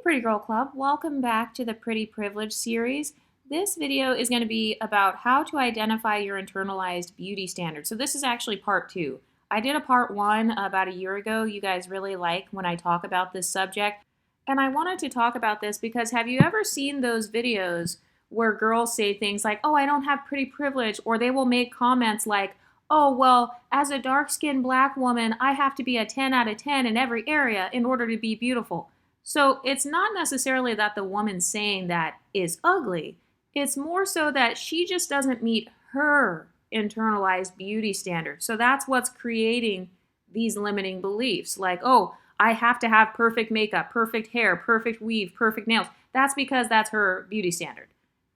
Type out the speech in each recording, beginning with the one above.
Pretty Girl Club, welcome back to the Pretty Privilege series. This video is going to be about how to identify your internalized beauty standards. So this is actually part 2. I did a part 1 about a year ago. You guys really like when I talk about this subject. And I wanted to talk about this because have you ever seen those videos where girls say things like, oh, I don't have pretty privilege, or they will make comments like, oh, well, as a dark-skinned black woman, I have to be a 10 out of 10 in every area in order to be beautiful. So it's not necessarily that the woman saying that is ugly. It's more so that she just doesn't meet her internalized beauty standard. So that's what's creating these limiting beliefs. Like, oh, I have to have perfect makeup, perfect hair, perfect weave, perfect nails. That's because that's her beauty standard.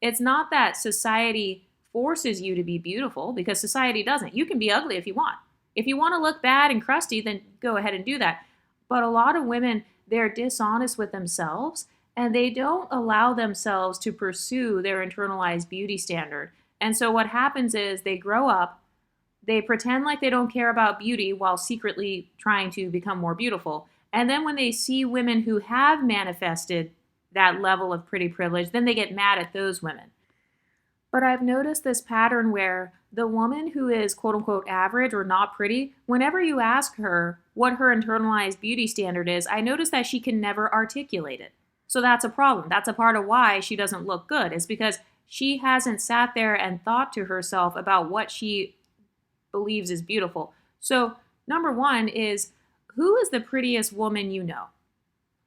It's not that society forces you to be beautiful, because society doesn't. You can be ugly if you want. If you want to look bad and crusty, then go ahead and do that. But a lot of women, they're dishonest with themselves and they don't allow themselves to pursue their internalized beauty standard. And so what happens is they grow up, they pretend like they don't care about beauty while secretly trying to become more beautiful. And then when they see women who have manifested that level of pretty privilege, then they get mad at those women. But I've noticed this pattern where the woman who is quote unquote average or not pretty, whenever you ask her what her internalized beauty standard is, I notice that she can never articulate it. So that's a problem. That's a part of why she doesn't look good, is because she hasn't sat there and thought to herself about what she believes is beautiful. So number one is, who is the prettiest woman you know?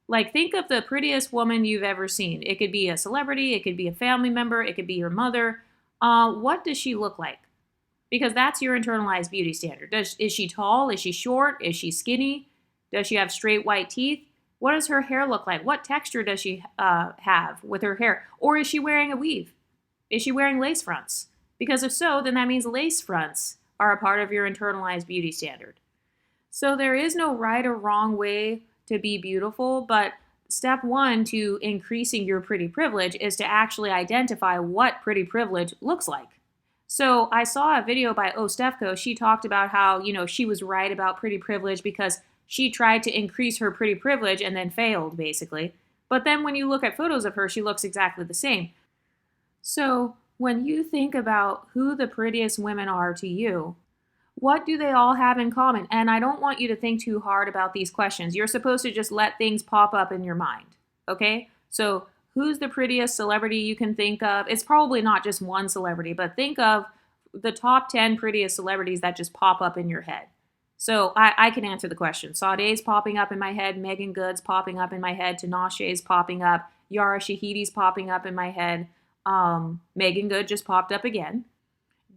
Like, think of the prettiest woman you've ever seen. It could be a celebrity, it could be a family member, it could be your mother. What does she look like? Because that's your internalized beauty standard. Is she tall? Is she short? Is she skinny? Does she have straight white teeth? What does her hair look like? What texture does she have with her hair? Or is she wearing a weave? Is she wearing lace fronts? Because if so, then that means lace fronts are a part of your internalized beauty standard. So there is no right or wrong way to be beautiful, but step one to increasing your pretty privilege is to actually identify what pretty privilege looks like. So I saw a video by Stefko. She talked about how, she was right about pretty privilege because she tried to increase her pretty privilege and then failed, basically. But then when you look at photos of her, she looks exactly the same. So when you think about who the prettiest women are to you, what do they all have in common? And I don't want you to think too hard about these questions. You're supposed to just let things pop up in your mind, okay? So who's the prettiest celebrity you can think of? It's probably not just one celebrity, but think of the top 10 prettiest celebrities that just pop up in your head. So I can answer the question. Sade's popping up in my head. Megan Good's popping up in my head. Tinashe's popping up. Yara Shahidi's popping up in my head. Megan Good just popped up again.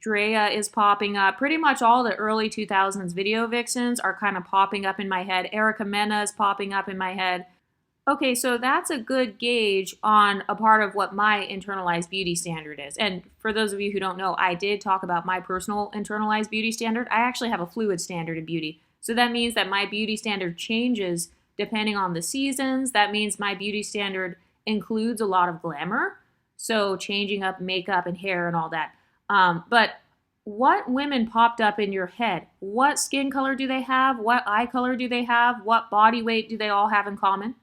Drea is popping up. Pretty much all the early 2000s video vixens are kind of popping up in my head. Erica Mena is popping up in my head. Okay, so that's a good gauge on a part of what my internalized beauty standard is. And for those of you who don't know, I did talk about my personal internalized beauty standard. I actually have a fluid standard of beauty. So that means that my beauty standard changes depending on the seasons. That means my beauty standard includes a lot of glamour. So changing up makeup and hair and all that. But what women popped up in your head? What skin color do they have? What eye color do they have? What body weight do they all have in common?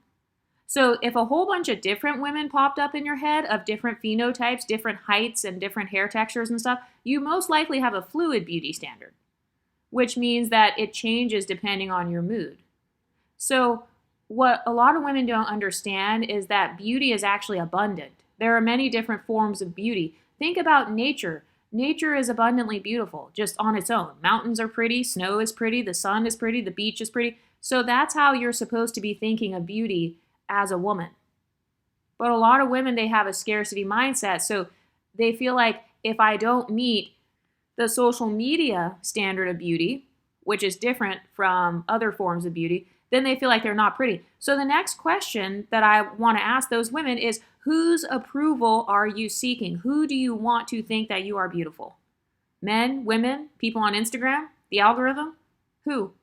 So if a whole bunch of different women popped up in your head of different phenotypes, different heights, and different hair textures and stuff, you most likely have a fluid beauty standard, which means that it changes depending on your mood. So what a lot of women don't understand is that beauty is actually abundant. There are many different forms of beauty. Think about nature. Nature is abundantly beautiful just on its own. Mountains are pretty, snow is pretty, the sun is pretty, the beach is pretty. So that's how you're supposed to be thinking of beauty as a woman. But a lot of women, they have a scarcity mindset. So they feel like if I don't meet the social media standard of beauty, which is different from other forms of beauty, then they feel like they're not pretty. So the next question that I want to ask those women is, whose approval are you seeking? Who do you want to think that you are beautiful? Men, women, people on Instagram, the algorithm? Who?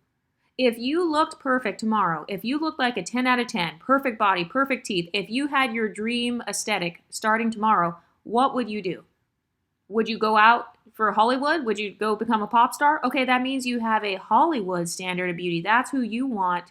If you looked perfect tomorrow, if you looked like a 10 out of 10, perfect body, perfect teeth, if you had your dream aesthetic starting tomorrow, what would you do? Would you go out for Hollywood? Would you go become a pop star? Okay, that means you have a Hollywood standard of beauty. That's who you want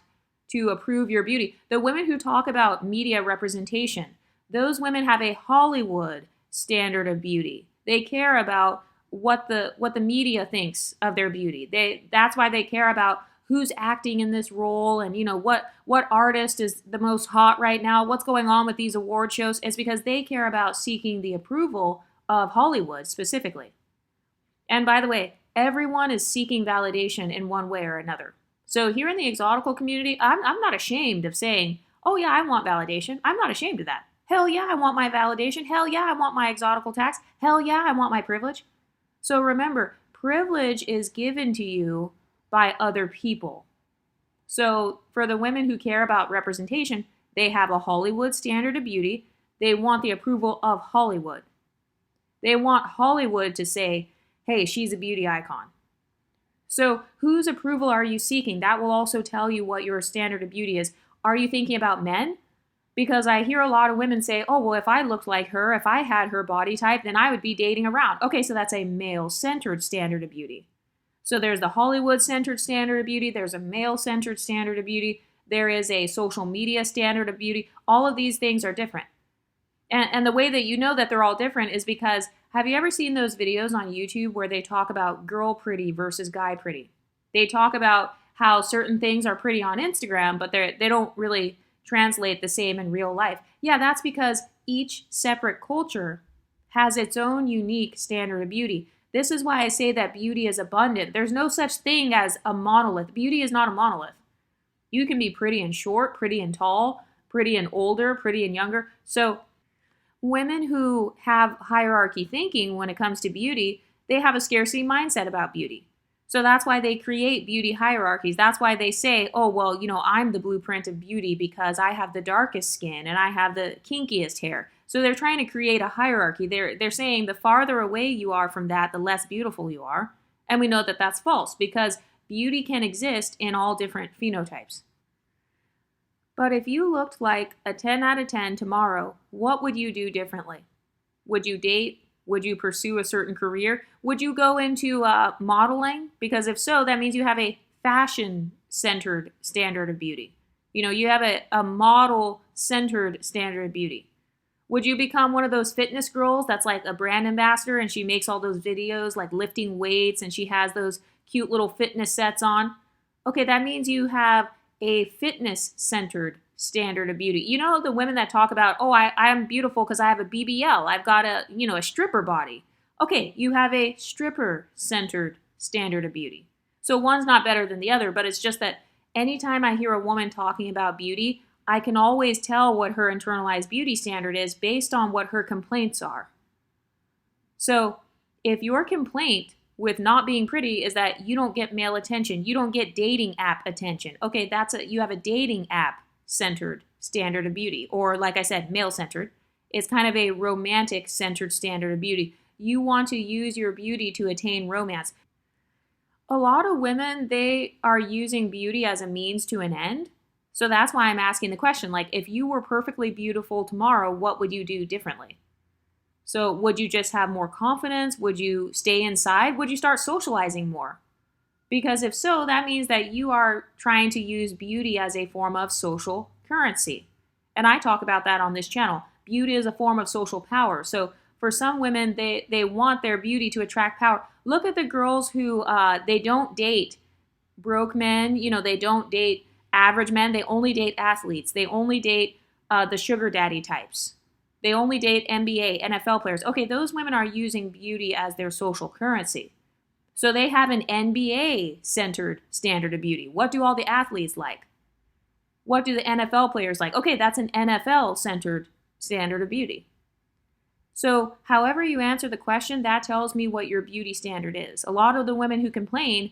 to approve your beauty. The women who talk about media representation, those women have a Hollywood standard of beauty. They care about what the media thinks of their beauty. That's why they care about who's acting in this role, and what artist is the most hot right now, what's going on with these award shows. It's because they care about seeking the approval of Hollywood specifically. And by the way, everyone is seeking validation in one way or another. So here in the exotical community, I'm not ashamed of saying, oh yeah, I want validation. I'm not ashamed of that. Hell yeah, I want my validation. Hell yeah, I want my exotical tax. Hell yeah, I want my privilege. So remember, privilege is given to you by other people. So for the women who care about representation, they have a Hollywood standard of beauty. They want the approval of Hollywood. They want Hollywood to say, hey, she's a beauty icon. So whose approval are you seeking? That will also tell you what your standard of beauty is. Are you thinking about men? Because I hear a lot of women say, oh, well, if I looked like her, if I had her body type, then I would be dating around. Okay, so that's a male-centered standard of beauty. So there's the Hollywood-centered standard of beauty. There's a male-centered standard of beauty. There is a social media standard of beauty. All of these things are different. And the way that you know that they're all different is because, have you ever seen those videos on YouTube where they talk about girl pretty versus guy pretty? They talk about how certain things are pretty on Instagram, but they don't really translate the same in real life. Yeah, that's because each separate culture has its own unique standard of beauty. This is why I say that beauty is abundant. There's no such thing as a monolith. Beauty is not a monolith. You can be pretty and short, pretty and tall, pretty and older, pretty and younger. So women who have hierarchy thinking when it comes to beauty, they have a scarcity mindset about beauty. So that's why they create beauty hierarchies. That's why they say, oh, well, I'm the blueprint of beauty because I have the darkest skin and I have the kinkiest hair. So they're trying to create a hierarchy. They're saying the farther away you are from that, the less beautiful you are. And we know that that's false because beauty can exist in all different phenotypes. But if you looked like a 10 out of 10 tomorrow, what would you do differently? Would you date? Would you pursue a certain career? Would you go into modeling? Because if so, that means you have a fashion-centered standard of beauty. You have a model-centered standard of beauty. Would you become one of those fitness girls that's like a brand ambassador and she makes all those videos like lifting weights and she has those cute little fitness sets on? Okay, that means you have a fitness-centered standard of beauty. The women that talk about, oh, I'm beautiful because I have a BBL. I've got a stripper body. Okay, you have a stripper-centered standard of beauty. So one's not better than the other, but it's just that anytime I hear a woman talking about beauty, I can always tell what her internalized beauty standard is based on what her complaints are. So if your complaint with not being pretty is that you don't get male attention, you don't get dating app attention, okay, you have a dating app centered standard of beauty, or like I said, male centered. It's kind of a romantic centered standard of beauty. You want to use your beauty to attain romance. A lot of women, they are using beauty as a means to an end. So that's why I'm asking the question, like, if you were perfectly beautiful tomorrow, what would you do differently? So would you just have more confidence? Would you stay inside? Would you start socializing more? Because if so, that means that you are trying to use beauty as a form of social currency. And I talk about that on this channel. Beauty is a form of social power. So for some women, they want their beauty to attract power. Look at the girls who, they don't date broke men. They don't date average men. They only date athletes. They only date the sugar daddy types. They only date NBA, NFL players. Okay, those women are using beauty as their social currency. So they have an NBA-centered standard of beauty. What do all the athletes like? What do the NFL players like? Okay, that's an NFL-centered standard of beauty. So however you answer the question, that tells me what your beauty standard is. A lot of the women who complain,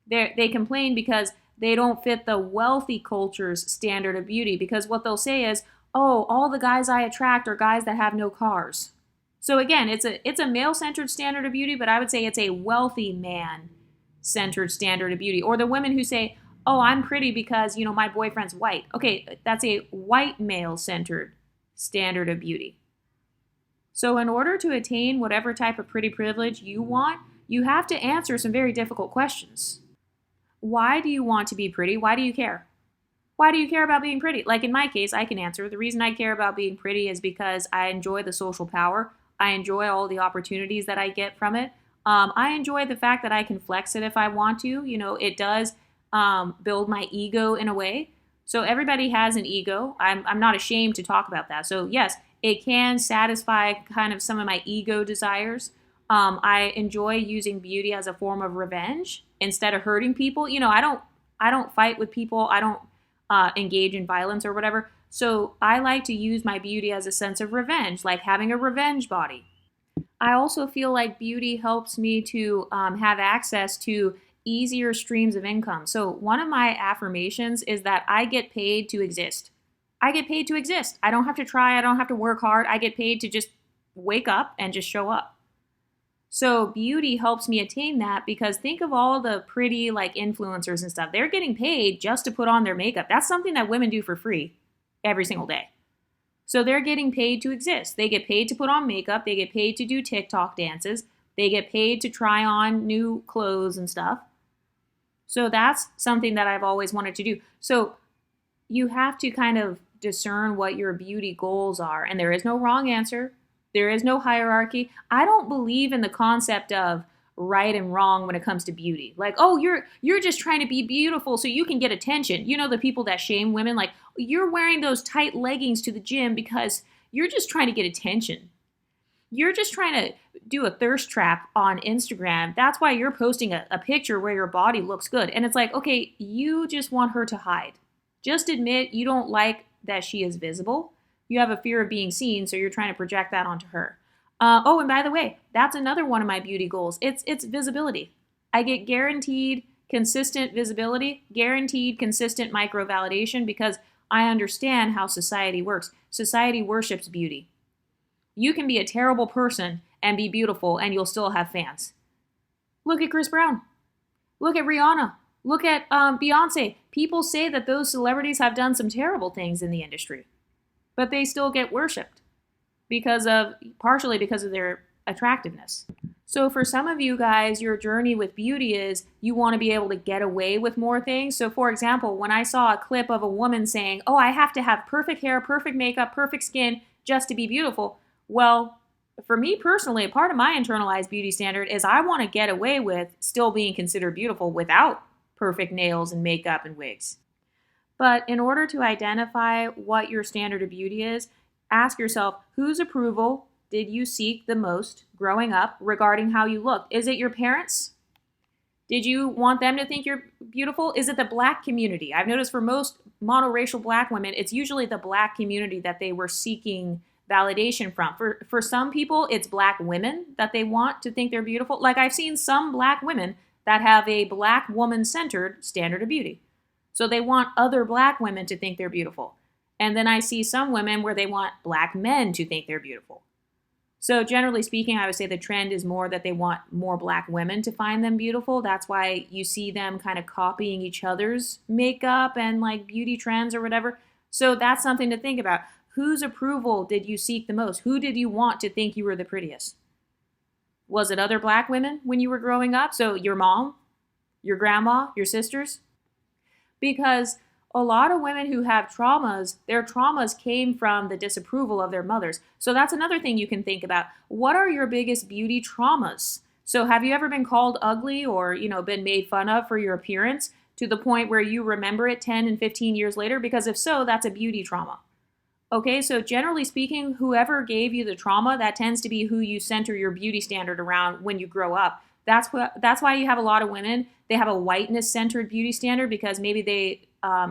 they complain because they don't fit the wealthy culture's standard of beauty, because what they'll say is, oh, all the guys I attract are guys that have no cars. So again, it's a male-centered standard of beauty, but I would say it's a wealthy man-centered standard of beauty. Or the women who say, oh, I'm pretty because, my boyfriend's white. Okay, that's a white male-centered standard of beauty. So in order to attain whatever type of pretty privilege you want, you have to answer some very difficult questions. Why do you want to be pretty? Why do you care? Why do you care about being pretty? Like in my case, I can answer. The reason I care about being pretty is because I enjoy the social power. I enjoy all the opportunities that I get from it. I enjoy the fact that I can flex it if I want to. It does build my ego in a way. So everybody has an ego. I'm not ashamed to talk about that. So yes, it can satisfy kind of some of my ego desires. I enjoy using beauty as a form of revenge instead of hurting people. I don't fight with people. I don't engage in violence or whatever. So I like to use my beauty as a sense of revenge, like having a revenge body. I also feel like beauty helps me to have access to easier streams of income. So one of my affirmations is that I get paid to exist. I get paid to exist. I don't have to try. I don't have to work hard. I get paid to just wake up and just show up. So beauty helps me attain that because think of all the pretty like influencers and stuff. They're getting paid just to put on their makeup. That's something that women do for free every single day. So they're getting paid to exist. They get paid to put on makeup. They get paid to do TikTok dances. They get paid to try on new clothes and stuff. So that's something that I've always wanted to do. So you have to kind of discern what your beauty goals are. And there is no wrong answer. There is no hierarchy. I don't believe in the concept of right and wrong when it comes to beauty. Like, oh, you're just trying to be beautiful so you can get attention. The people that shame women, like, you're wearing those tight leggings to the gym because you're just trying to get attention. You're just trying to do a thirst trap on Instagram. That's why you're posting a picture where your body looks good. And it's like, okay, you just want her to hide. Just admit you don't like that she is visible. You have a fear of being seen, so you're trying to project that onto her. Oh, and by the way, that's another one of my beauty goals. It's visibility. I get guaranteed consistent visibility, guaranteed consistent micro validation because I understand how society works. Society worships beauty. You can be a terrible person and be beautiful and you'll still have fans. Look at Chris Brown. Look at Rihanna. Look at Beyonce. People say that those celebrities have done some terrible things in the industry, but they still get worshipped partially because of their attractiveness. So for some of you guys, your journey with beauty is you want to be able to get away with more things. So for example, when I saw a clip of a woman saying, oh, I have to have perfect hair, perfect makeup, perfect skin just to be beautiful. Well, for me personally, a part of my internalized beauty standard is I want to get away with still being considered beautiful without perfect nails and makeup and wigs. But in order to identify what your standard of beauty is, ask yourself, whose approval did you seek the most growing up regarding how you looked? Is it your parents? Did you want them to think you're beautiful? Is it the Black community? I've noticed for most monoracial Black women, it's usually the Black community that they were seeking validation from. For some people, it's Black women that they want to think they're beautiful. Like I've seen some Black women that have a Black woman-centered standard of beauty. So they want other Black women to think they're beautiful. And then I see some women where they want Black men to think they're beautiful. So generally speaking, I would say the trend is more that they want more Black women to find them beautiful. That's why you see them kind of copying each other's makeup and like beauty trends or whatever. So that's something to think about. Whose approval did you seek the most? Who did you want to think you were the prettiest? Was it other Black women when you were growing up? So your mom, your grandma, your sisters? Because a lot of women who have traumas, their traumas came from the disapproval of their mothers. So that's another thing you can think about. What are your biggest beauty traumas? So have you ever been called ugly or, been made fun of for your appearance to the point where you remember it 10 and 15 years later? Because if so, that's a beauty trauma. Okay, so generally speaking, whoever gave you the trauma, that tends to be who you center your beauty standard around when you grow up. That's why you have a lot of women, they have a whiteness-centered beauty standard because maybe they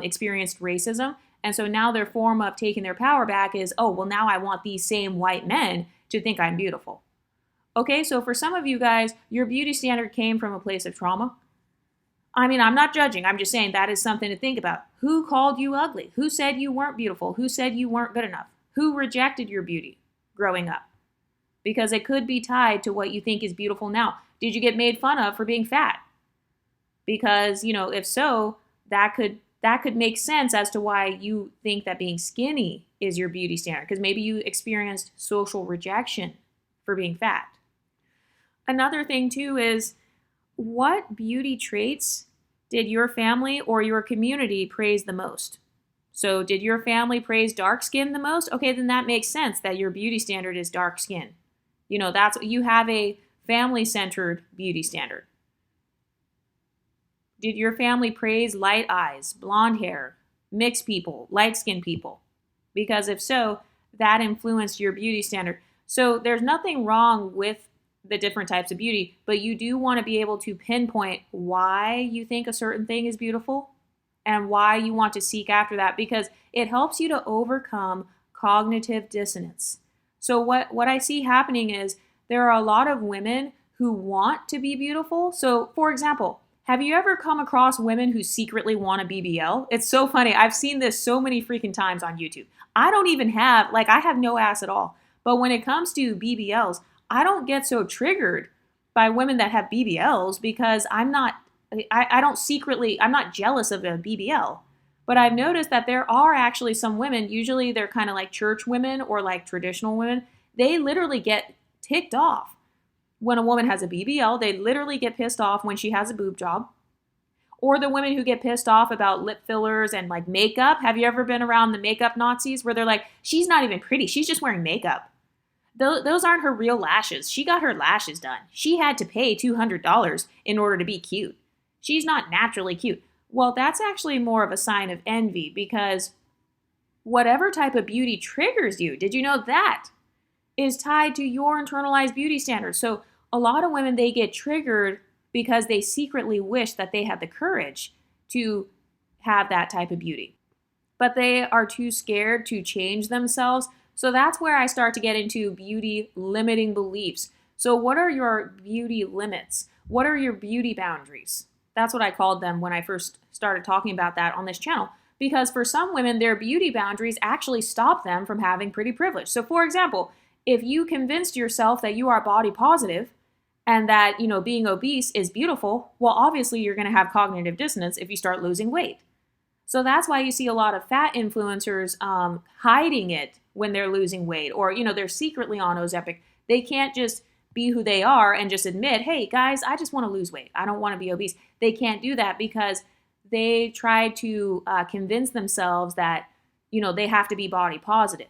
experienced racism. And so now their form of taking their power back is, oh, well, now I want these same white men to think I'm beautiful. Okay, so for some of you guys, your beauty standard came from a place of trauma. I mean, I'm not judging. I'm just saying that is something to think about. Who called you ugly? Who said you weren't beautiful? Who said you weren't good enough? Who rejected your beauty growing up? Because it could be tied to what you think is beautiful now. Did you get made fun of for being fat? Because, if so, that could make sense as to why you think that being skinny is your beauty standard. Because maybe you experienced social rejection for being fat. Another thing, too, is what beauty traits did your family or your community praise the most? So did your family praise dark skin the most? Okay, then that makes sense that your beauty standard is dark skin. That's you have a family-centered beauty standard. Did your family praise light eyes, blonde hair, mixed people, light-skinned people? Because if so, that influenced your beauty standard. So there's nothing wrong with the different types of beauty, but you do want to be able to pinpoint why you think a certain thing is beautiful and why you want to seek after that, because it helps you to overcome cognitive dissonance. So what I see happening is there are a lot of women who want to be beautiful. So for example, have you ever come across women who secretly want a BBL? It's so funny. I've seen this so many freaking times on YouTube. I don't even have, I have no ass at all. But when it comes to BBLs, I don't get so triggered by women that have BBLs because I'm not jealous of a BBL. But I've noticed that there are actually some women, usually they're kind of like church women or like traditional women, they literally get ticked off when a woman has a BBL. They literally get pissed off when she has a boob job. Or the women who get pissed off about lip fillers and like makeup. Have you ever been around the makeup Nazis where they're like, she's not even pretty, she's just wearing makeup. Those aren't her real lashes. She got her lashes done. She had to pay $200 in order to be cute. She's not naturally cute. Well, that's actually more of a sign of envy because whatever type of beauty triggers you, did you know that is tied to your internalized beauty standards? So a lot of women, they get triggered because they secretly wish that they had the courage to have that type of beauty. But they are too scared to change themselves. So that's where I start to get into beauty limiting beliefs. So what are your beauty limits? What are your beauty boundaries? That's what I called them when I first started talking about that on this channel. Because for some women, their beauty boundaries actually stop them from having pretty privilege. So for example, if you convinced yourself that you are body positive and that, being obese is beautiful, well, obviously you're going to have cognitive dissonance if you start losing weight. So that's why you see a lot of fat influencers hiding it when they're losing weight, or, they're secretly on Ozempic. They can't just be who they are and just admit, hey guys, I just want to lose weight. I don't want to be obese. They can't do that because they try to convince themselves that, they have to be body positive.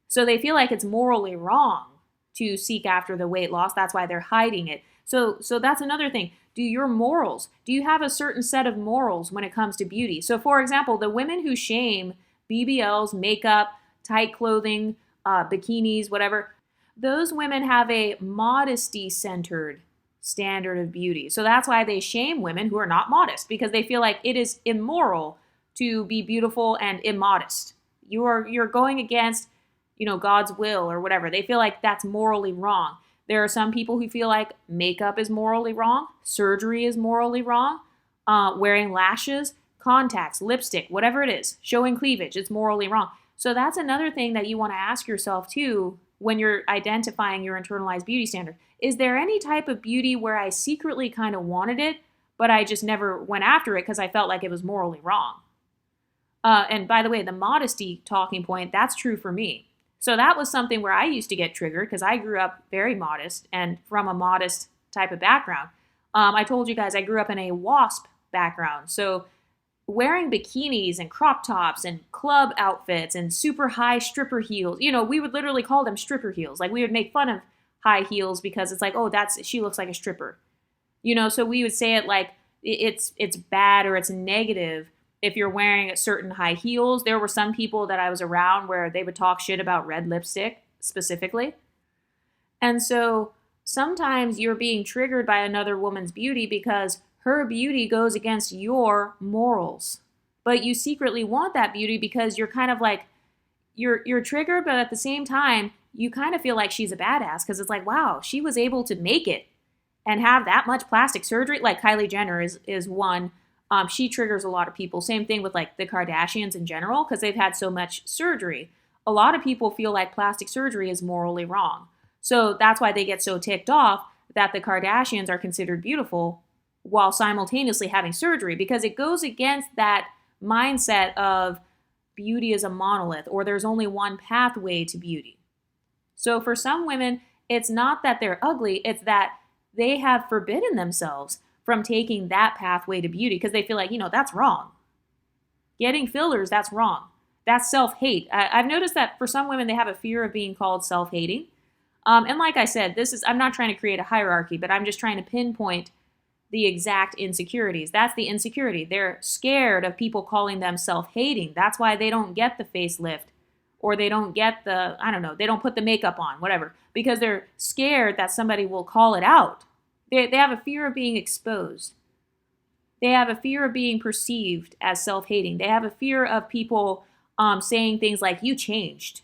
So they feel like it's morally wrong to seek after the weight loss. That's why they're hiding it. So that's another thing. Do you have a certain set of morals when it comes to beauty? So for example, the women who shame BBLs, makeup, tight clothing, bikinis, whatever, those women have a modesty-centered standard of beauty. So that's why they shame women who are not modest, because they feel like it is immoral to be beautiful and immodest. You're going against, God's will or whatever. They feel like that's morally wrong. There are some people who feel like makeup is morally wrong, surgery is morally wrong, wearing lashes, contacts, lipstick, whatever it is, showing cleavage, it's morally wrong. So that's another thing that you want to ask yourself too when you're identifying your internalized beauty standard. Is there any type of beauty where I secretly kind of wanted it, but I just never went after it because I felt like it was morally wrong? And by the way, the modesty talking point, that's true for me. So that was something where I used to get triggered because I grew up very modest and from a modest type of background. I told you guys I grew up in a WASP background. So wearing bikinis and crop tops and club outfits and super high stripper heels, we would literally call them stripper heels. Like we would make fun of high heels because it's like, oh, she looks like a stripper. So we would say it like it's bad or it's negative if you're wearing certain high heels. There were some people that I was around where they would talk shit about red lipstick specifically. And so sometimes you're being triggered by another woman's beauty because her beauty goes against your morals. But you secretly want that beauty because you're kind of like, you're triggered, but at the same time, you kind of feel like she's a badass because it's like, wow, she was able to make it and have that much plastic surgery. Like Kylie Jenner is one. She triggers a lot of people. Same thing with like the Kardashians in general because they've had so much surgery. A lot of people feel like plastic surgery is morally wrong. So that's why they get so ticked off that the Kardashians are considered beautiful while simultaneously having surgery, because it goes against that mindset of beauty is a monolith or there's only one pathway to beauty. So for some women, it's not that they're ugly, it's that they have forbidden themselves from taking that pathway to beauty because they feel like, that's wrong. Getting fillers, that's wrong. That's self-hate. I've noticed that for some women, they have a fear of being called self-hating. And like I said, I'm not trying to create a hierarchy, but I'm just trying to pinpoint the exact insecurities. That's the insecurity. They're scared of people calling them self-hating. That's why they don't get the facelift, or they don't get the, I don't know, they don't put the makeup on, whatever, because they're scared that somebody will call it out. They have a fear of being exposed. They have a fear of being perceived as self-hating. They have a fear of people saying things like, you changed.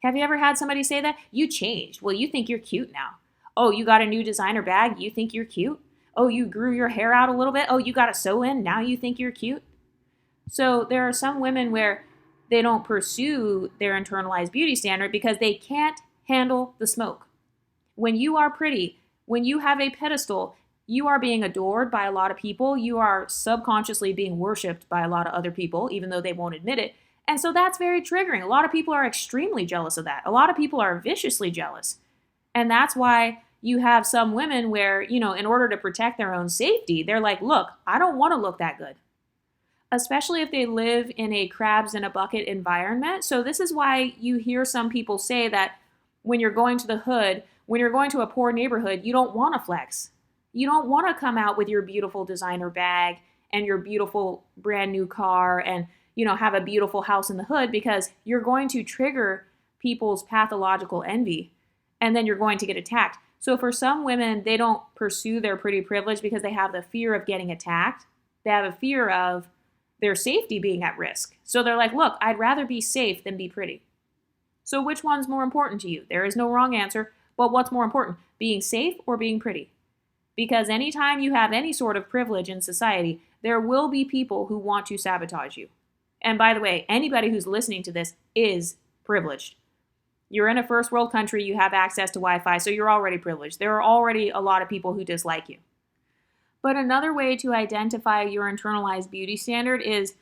Have you ever had somebody say that? You changed. Well, you think you're cute now. Oh, you got a new designer bag. You think you're cute. Oh, you grew your hair out a little bit. Oh, you got a sew in. Now you think you're cute. So there are some women where they don't pursue their internalized beauty standard because they can't handle the smoke. When you are pretty, when you have a pedestal, you are being adored by a lot of people. You are subconsciously being worshipped by a lot of other people, even though they won't admit it. And so that's very triggering. A lot of people are extremely jealous of that. A lot of people are viciously jealous. And that's why you have some women where, in order to protect their own safety, they're like, look, I don't want to look that good. Especially if they live in a crabs in a bucket environment. So this is why you hear some people say that when you're going to the hood, when you're going to a poor neighborhood, you don't want to flex. You don't want to come out with your beautiful designer bag and your beautiful brand new car and, have a beautiful house in the hood, because you're going to trigger people's pathological envy, and then you're going to get attacked. So for some women, they don't pursue their pretty privilege because they have the fear of getting attacked. They have a fear of their safety being at risk. So they're like, look, I'd rather be safe than be pretty. So which one's more important to you? There is no wrong answer, but what's more important, being safe or being pretty? Because anytime you have any sort of privilege in society, there will be people who want to sabotage you. And by the way, anybody who's listening to this is privileged. You're in a first world country, you have access to Wi-Fi, so you're already privileged. There are already a lot of people who dislike you. But another way to identify your internalized beauty standard is,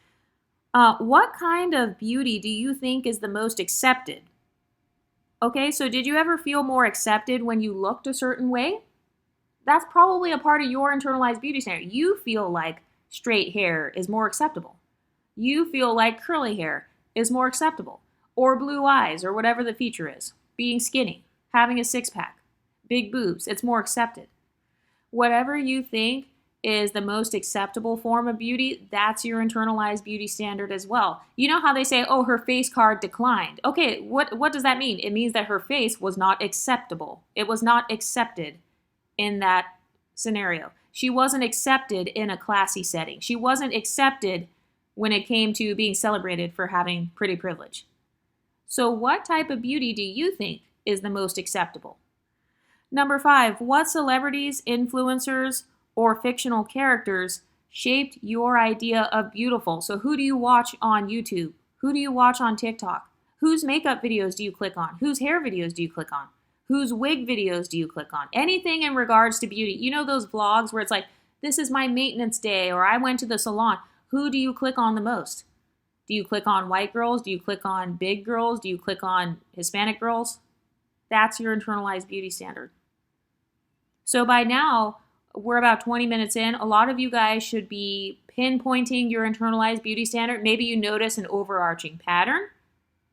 what kind of beauty do you think is the most accepted? Okay, so did you ever feel more accepted when you looked a certain way? That's probably a part of your internalized beauty standard. You feel like straight hair is more acceptable. You feel like curly hair is more acceptable. Or blue eyes, or whatever the feature is. Being skinny, having a six-pack, big boobs, it's more accepted. Whatever you think is the most acceptable form of beauty, that's your internalized beauty standard as well. You know how they say, oh, her face card declined. Okay, what does that mean? It means that her face was not acceptable. It was not accepted in that scenario. She wasn't accepted in a classy setting. She wasn't accepted when it came to being celebrated for having pretty privilege. So what type of beauty do you think is the most acceptable? Number 5, what celebrities, influencers, or fictional characters shaped your idea of beautiful? So who do you watch on YouTube? Who do you watch on TikTok? Whose makeup videos do you click on? Whose hair videos do you click on? Whose wig videos do you click on? Anything in regards to beauty. You know those vlogs where it's like, this is my maintenance day, or I went to the salon. Who do you click on the most? Do you click on white girls? Do you click on big girls? Do you click on Hispanic girls? That's your internalized beauty standard. So by now, we're about 20 minutes in. A lot of you guys should be pinpointing your internalized beauty standard. Maybe you notice an overarching pattern.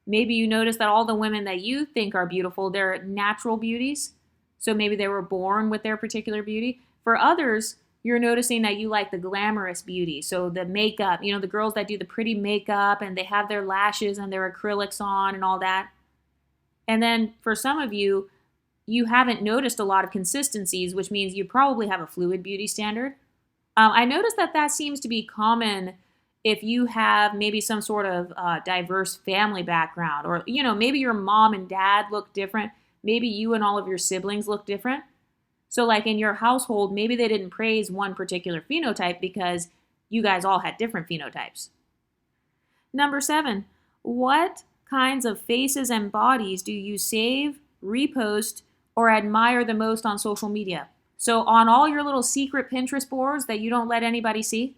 Maybe you notice that all the women that you think are beautiful, they're natural beauties. So maybe they were born with their particular beauty. For others, you're noticing that you like the glamorous beauty. So the makeup, the girls that do the pretty makeup and they have their lashes and their acrylics on and all that. And then for some of you, you haven't noticed a lot of consistencies, which means you probably have a fluid beauty standard. I noticed that seems to be common if you have maybe some sort of diverse family background, or, maybe your mom and dad look different. Maybe you and all of your siblings look different. So like in your household, maybe they didn't praise one particular phenotype because you guys all had different phenotypes. Number 7, what kinds of faces and bodies do you save, repost, or admire the most on social media? So on all your little secret Pinterest boards that you don't let anybody see,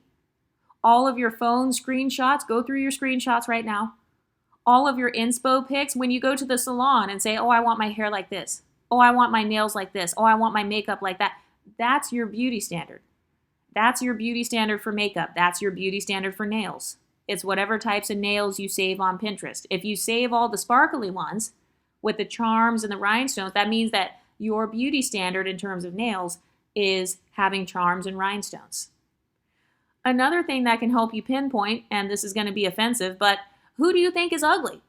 all of your phone screenshots, go through your screenshots right now. All of your inspo pics, when you go to the salon and say, oh, I want my hair like this. Oh, I want my nails like this. Oh, I want my makeup like that. That's your beauty standard. That's your beauty standard for makeup. That's your beauty standard for nails. It's whatever types of nails you save on Pinterest. If you save all the sparkly ones with the charms and the rhinestones, that means that your beauty standard in terms of nails is having charms and rhinestones. Another thing that can help you pinpoint, and this is going to be offensive, but who do you think is ugly?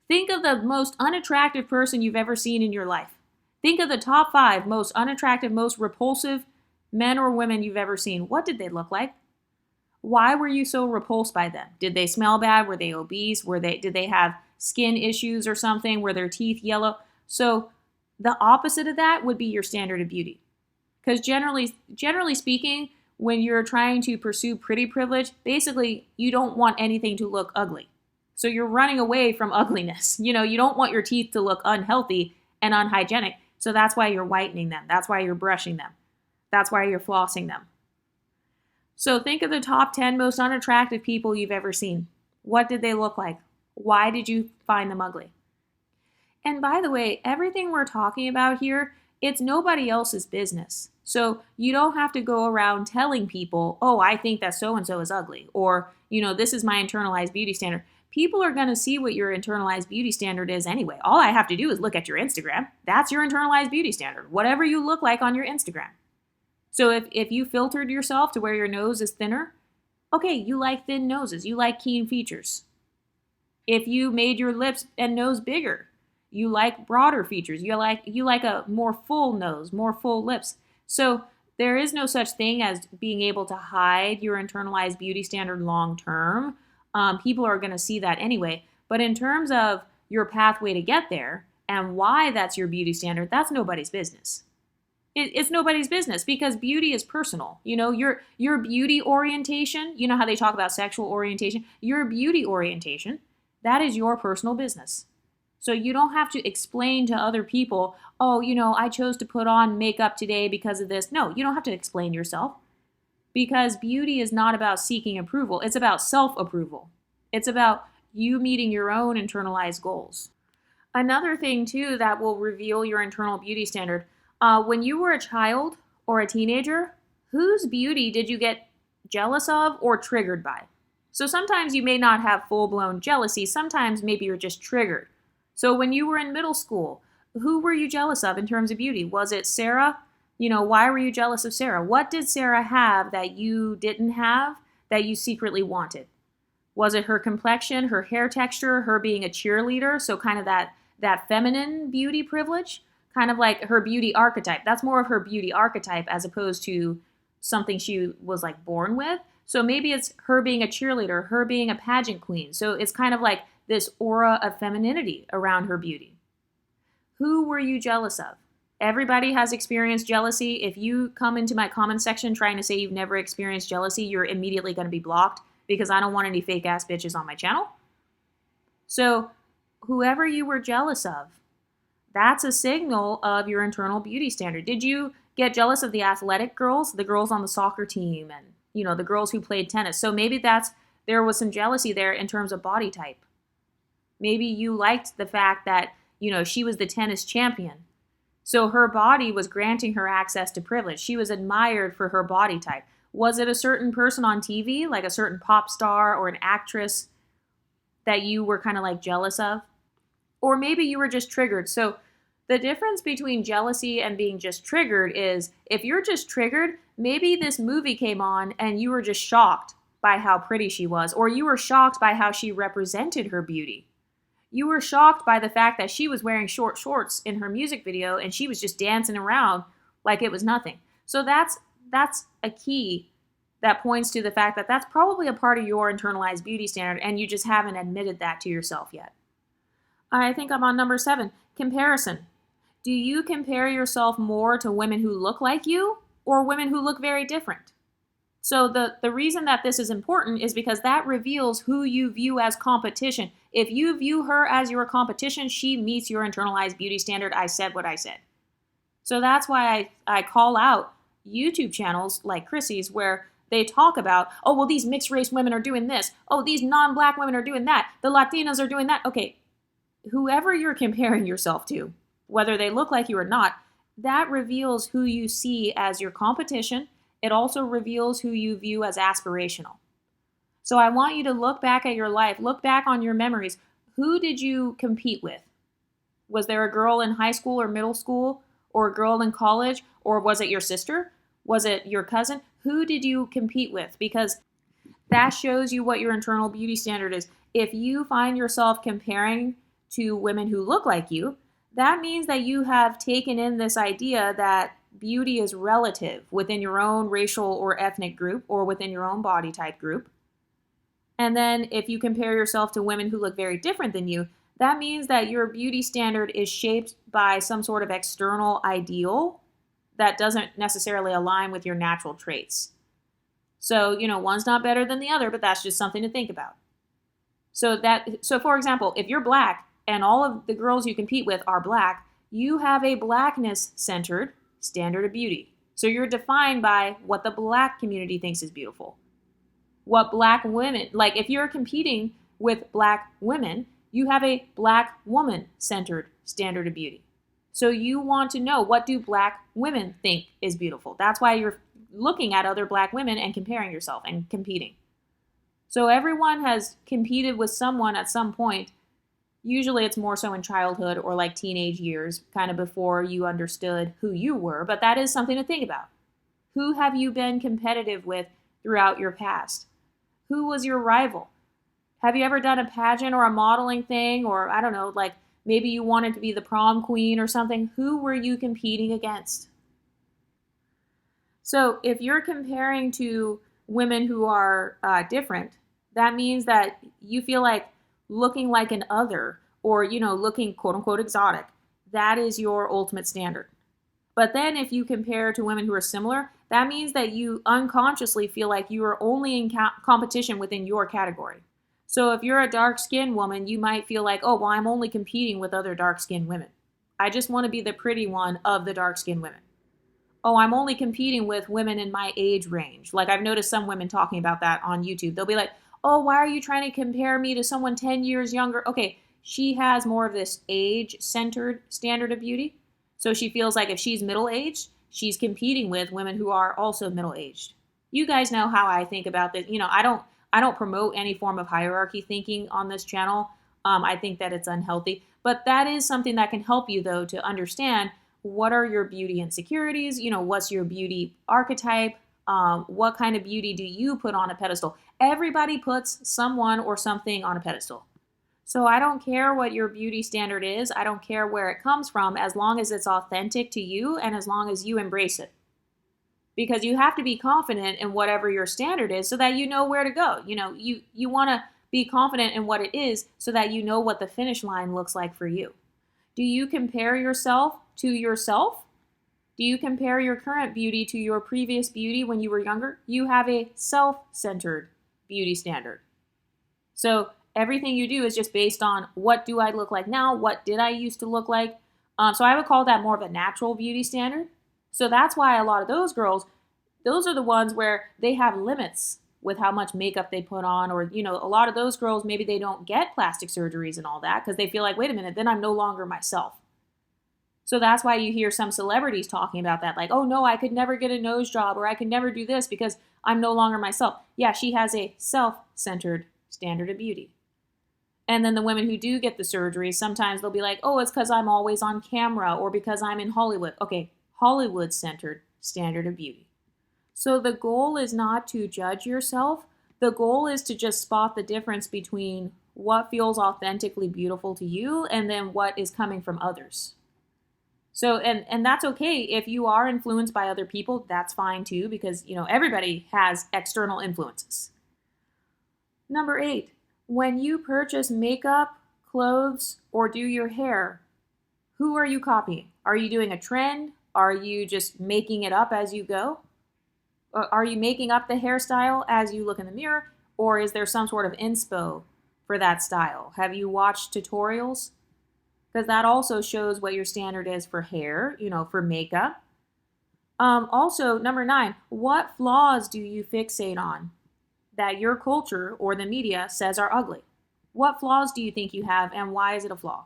Think of the most unattractive person you've ever seen in your life. Think of the top 5 most unattractive, most repulsive men or women you've ever seen. What did they look like? Why were you so repulsed by them? Did they smell bad? Were they obese? Did they have skin issues or something? Were their teeth yellow? So the opposite of that would be your standard of beauty. Because generally speaking, when you're trying to pursue pretty privilege, basically you don't want anything to look ugly. So you're running away from ugliness. You don't want your teeth to look unhealthy and unhygienic. So that's why you're whitening them. That's why you're brushing them. That's why you're flossing them. So think of the top 10 most unattractive people you've ever seen. What did they look like? Why did you find them ugly? And by the way, everything we're talking about here, it's nobody else's business. So you don't have to go around telling people, oh, I think that so-and-so is ugly, or, this is my internalized beauty standard. People are going to see what your internalized beauty standard is anyway. All I have to do is look at your Instagram. That's your internalized beauty standard, whatever you look like on your Instagram. So if you filtered yourself to where your nose is thinner, okay, you like thin noses, you like keen features. If you made your lips and nose bigger, you like broader features. You like a more full nose, more full lips. So there is no such thing as being able to hide your internalized beauty standard long term. People are going to see that anyway. But in terms of your pathway to get there and why that's your beauty standard, that's nobody's business. It's nobody's business because beauty is personal. Your beauty orientation, you know how they talk about sexual orientation, your beauty orientation, that is your personal business. So you don't have to explain to other people, oh, I chose to put on makeup today because of this. No, you don't have to explain yourself because beauty is not about seeking approval. It's about self-approval. It's about you meeting your own internalized goals. Another thing, too, that will reveal your internal beauty standard, when you were a child or a teenager, whose beauty did you get jealous of or triggered by? So sometimes you may not have full-blown jealousy. Sometimes maybe you're just triggered. So when you were in middle school, who were you jealous of in terms of beauty? Was it Sarah? Why were you jealous of Sarah? What did Sarah have that you didn't have that you secretly wanted? Was it her complexion, her hair texture, her being a cheerleader? So kind of that feminine beauty privilege? Kind of like her beauty archetype. That's more of her beauty archetype as opposed to something she was like born with. So maybe it's her being a cheerleader, her being a pageant queen. So it's kind of like this aura of femininity around her beauty. Who were you jealous of? Everybody has experienced jealousy. If you come into my comment section trying to say you've never experienced jealousy, you're immediately going to be blocked because I don't want any fake ass bitches on my channel. So whoever you were jealous of, that's a signal of your internal beauty standard. Did you get jealous of the athletic girls, the girls on the soccer team, and the girls who played tennis? So maybe there was some jealousy there in terms of body type. Maybe you liked the fact that, she was the tennis champion. So her body was granting her access to privilege. She was admired for her body type. Was it a certain person on TV, like a certain pop star or an actress that you were kind of like jealous of? Or maybe you were just triggered. So the difference between jealousy and being just triggered is if you're just triggered, maybe this movie came on and you were just shocked by how pretty she was, or you were shocked by how she represented her beauty. You were shocked by the fact that she was wearing short shorts in her music video and she was just dancing around like it was nothing. So that's a key that points to the fact that that's probably a part of your internalized beauty standard and you just haven't admitted that to yourself yet. I think I'm on number 7, comparison. Do you compare yourself more to women who look like you or women who look very different? So the reason that this is important is because that reveals who you view as competition. If you view her as your competition, she meets your internalized beauty standard. I said what I said. So that's why I call out YouTube channels like Chrissy's where they talk about, oh, well, these mixed race women are doing this. Oh, these non-black women are doing that. The Latinas are doing that. Okay, whoever you're comparing yourself to, whether they look like you or not, that reveals who you see as your competition. It also reveals who you view as aspirational. So I want you to look back at your life, look back on your memories. Who did you compete with? Was there a girl in high school or middle school, or a girl in college, or was it your sister? Was it your cousin? Who did you compete with? Because that shows you what your internal beauty standard is. If you find yourself comparing to women who look like you, that means that you have taken in this idea that beauty is relative within your own racial or ethnic group or within your own body type group. And then if you compare yourself to women who look very different than you, that means that your beauty standard is shaped by some sort of external ideal that doesn't necessarily align with your natural traits. So, one's not better than the other, but that's just something to think about. So for example, if you're black and all of the girls you compete with are black, you have a blackness-centered standard of beauty. So you're defined by what the black community thinks is beautiful. What black women, like if you're competing with black women, you have a black woman-centered standard of beauty. So you want to know, what do black women think is beautiful? That's why you're looking at other black women and comparing yourself and competing. So everyone has competed with someone at some point. Usually it's more so in childhood or like teenage years, kind of before you understood who you were, but that is something to think about. Who have you been competitive with throughout your past? Who was your rival? Have you ever done a pageant or a modeling thing, or I don't know, like maybe you wanted to be the prom queen or something? Who were you competing against? So if you're comparing to women who are different, that means that you feel like looking like an other, or, looking quote unquote exotic. That is your ultimate standard. But then if you compare to women who are similar, that means that you unconsciously feel like you are only in competition within your category. So if you're a dark-skinned woman, you might feel like, oh, well, I'm only competing with other dark-skinned women. I just want to be the pretty one of the dark-skinned women. Oh, I'm only competing with women in my age range. Like I've noticed some women talking about that on YouTube. They'll be like, oh, why are you trying to compare me to someone 10 years younger? Okay, she has more of this age-centered standard of beauty. So she feels like if she's middle-aged, she's competing with women who are also middle-aged. You guys know how I think about this. I don't promote any form of hierarchy thinking on this channel. I think that it's unhealthy. But that is something that can help you, though, to understand what are your beauty insecurities, what's your beauty archetype, what kind of beauty do you put on a pedestal? Everybody puts someone or something on a pedestal. So I don't care what your beauty standard is. I don't care where it comes from, as long as it's authentic to you and as long as you embrace it. Because you have to be confident in whatever your standard is so that you know where to go. You want to be confident in what it is so that you know what the finish line looks like for you. Do you compare yourself to yourself? Do you compare your current beauty to your previous beauty when you were younger? You have a self-centered beauty standard. So everything you do is just based on, what do I look like now? What did I used to look like? So I would call that more of a natural beauty standard. So that's why a lot of those girls, those are the ones where they have limits with how much makeup they put on, or, a lot of those girls, maybe they don't get plastic surgeries and all that because they feel like, wait a minute, then I'm no longer myself. So that's why you hear some celebrities talking about that, like, oh no, I could never get a nose job, or I could never do this because I'm no longer myself. Yeah, she has a self-centered standard of beauty. And then the women who do get the surgery, sometimes they'll be like, oh, it's because I'm always on camera, or because I'm in Hollywood. Okay, Hollywood-centered standard of beauty. So the goal is not to judge yourself. The goal is to just spot the difference between what feels authentically beautiful to you and then what is coming from others. So, and that's okay. If you are influenced by other people, that's fine too, because, everybody has external influences. Number 8, when you purchase makeup, clothes, or do your hair, who are you copying? Are you doing a trend? Are you just making it up as you go? Are you making up the hairstyle as you look in the mirror? Or is there some sort of inspo for that style? Have you watched tutorials? Because that also shows what your standard is for hair, for makeup. Also, number 9, what flaws do you fixate on that your culture or the media says are ugly? What flaws do you think you have, and why is it a flaw?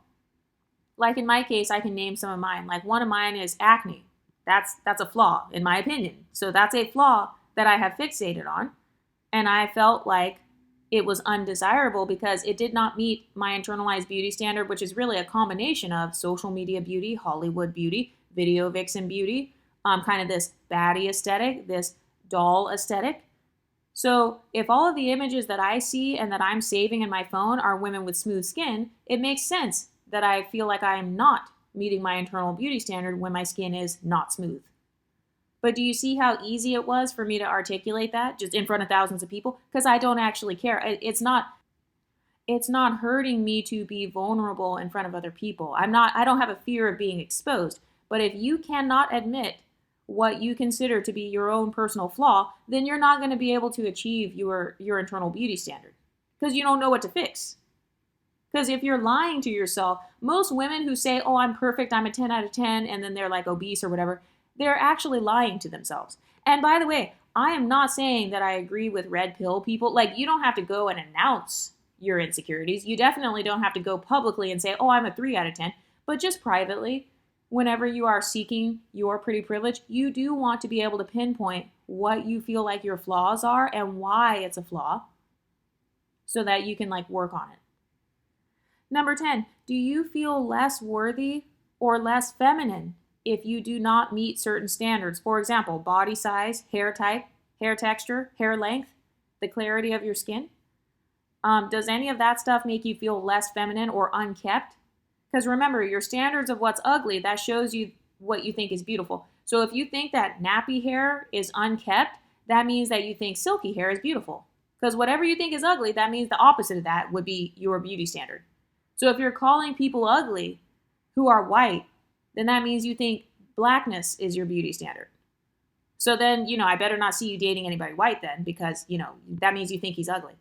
Like in my case, I can name some of mine. Like one of mine is acne. That's a flaw, in my opinion. So that's a flaw that I have fixated on. And I felt like it was undesirable because it did not meet my internalized beauty standard, which is really a combination of social media beauty, Hollywood beauty, video vixen beauty, kind of this baddie aesthetic, this doll aesthetic. So if all of the images that I see and that I'm saving in my phone are women with smooth skin, it makes sense that I feel like I am not meeting my internal beauty standard when my skin is not smooth. But do you see how easy it was for me to articulate that just in front of thousands of people? Because I don't actually care. It's not hurting me to be vulnerable in front of other people. I don't have a fear of being exposed. But if you cannot admit what you consider to be your own personal flaw, then you're not going to be able to achieve your internal beauty standard because you don't know what to fix. Because if you're lying to yourself, most women who say, oh, I'm perfect, I'm a 10 out of 10, and then they're like obese or whatever, they're actually lying to themselves. And by the way, I am not saying that I agree with red pill people. Like, you don't have to go and announce your insecurities. You definitely don't have to go publicly and say, oh, I'm a 3 out of 10. But just privately, whenever you are seeking your pretty privilege, you do want to be able to pinpoint what you feel like your flaws are and why it's a flaw so that you can work on it. Number 10, do you feel less worthy or less feminine if you do not meet certain standards? For example, body size, hair type, hair texture, hair length, the clarity of your skin. Does any of that stuff make you feel less feminine or unkept? Because remember, your standards of what's ugly, that shows you what you think is beautiful. So if you think that nappy hair is unkept, that means that you think silky hair is beautiful. Because whatever you think is ugly, that means the opposite of that would be your beauty standard. So if you're calling people ugly who are white, then that means you think blackness is your beauty standard. So then, I better not see you dating anybody white then, because, that means you think he's ugly.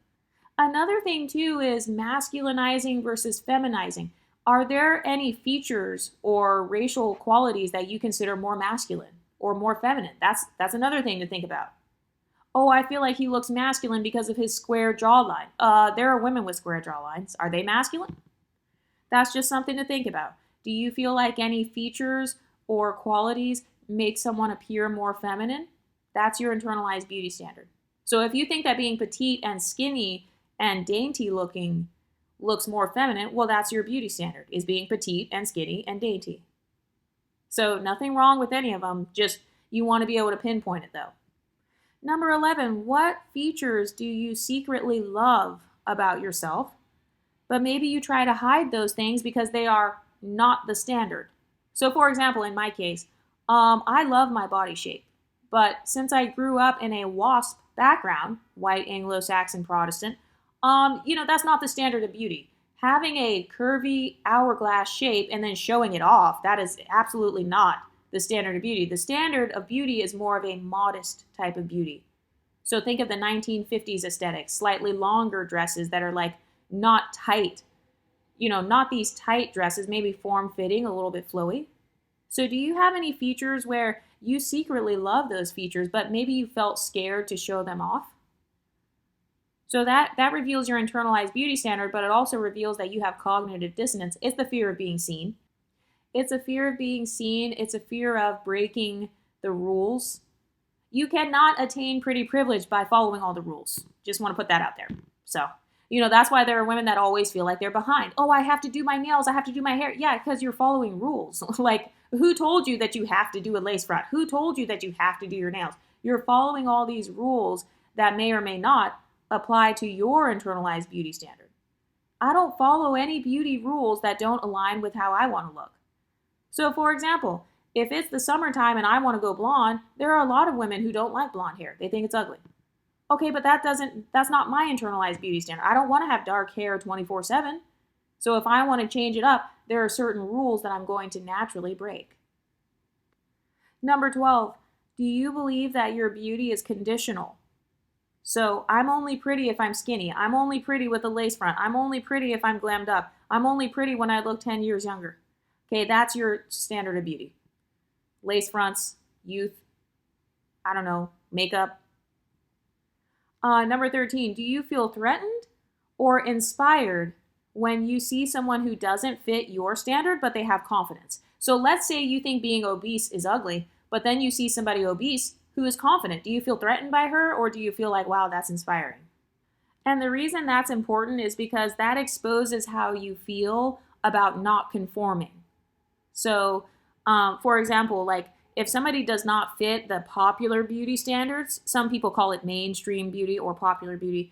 Another thing too is masculinizing versus feminizing. Are there any features or racial qualities that you consider more masculine or more feminine? That's another thing to think about. Oh, I feel like he looks masculine because of his square jawline. There are women with square jawlines. Are they masculine? That's just something to think about. Do you feel like any features or qualities make someone appear more feminine? That's your internalized beauty standard. So if you think that being petite and skinny and dainty looking looks more feminine, well, that's your beauty standard, is being petite and skinny and dainty. So nothing wrong with any of them, just you want to be able to pinpoint it though. Number 11, what features do you secretly love about yourself? But maybe you try to hide those things because they are not the standard. So for example, in my case, I love my body shape. But since I grew up in a WASP background, white Anglo-Saxon Protestant, that's not the standard of beauty. Having a curvy hourglass shape and then showing it off, that is absolutely not the standard of beauty. The standard of beauty is more of a modest type of beauty. So think of the 1950s aesthetic, slightly longer dresses that are not tight, not these tight dresses, maybe form-fitting, a little bit flowy. So do you have any features where you secretly love those features, but maybe you felt scared to show them off? So that reveals your internalized beauty standard, but it also reveals that you have cognitive dissonance. It's the fear of being seen. It's a fear of being seen. It's a fear of breaking the rules. You cannot attain pretty privilege by following all the rules. Just want to put that out there. So, that's why there are women that always feel like they're behind. Oh, I have to do my nails. I have to do my hair. Yeah, because you're following rules. Who told you that you have to do a lace front? Who told you that you have to do your nails? You're following all these rules that may or may not apply to your internalized beauty standard. I don't follow any beauty rules that don't align with how I want to look. So for example, if it's the summertime and I want to go blonde, there are a lot of women who don't like blonde hair. They think it's ugly. Okay, but that's not my internalized beauty standard. I don't want to have dark hair 24/7. So if I want to change it up, there are certain rules that I'm going to naturally break. Number 12, do you believe that your beauty is conditional? So I'm only pretty if I'm skinny. I'm only pretty with a lace front. I'm only pretty if I'm glammed up. I'm only pretty when I look 10 years younger. Okay, that's your standard of beauty. Lace fronts, youth, makeup. Number 13, do you feel threatened or inspired when you see someone who doesn't fit your standard, but they have confidence? So let's say you think being obese is ugly, but then you see somebody obese who is confident. Do you feel threatened by her, or do you feel like, wow, that's inspiring? And the reason that's important is because that exposes how you feel about not conforming. So, for example, like if somebody does not fit the popular beauty standards, some people call it mainstream beauty or popular beauty,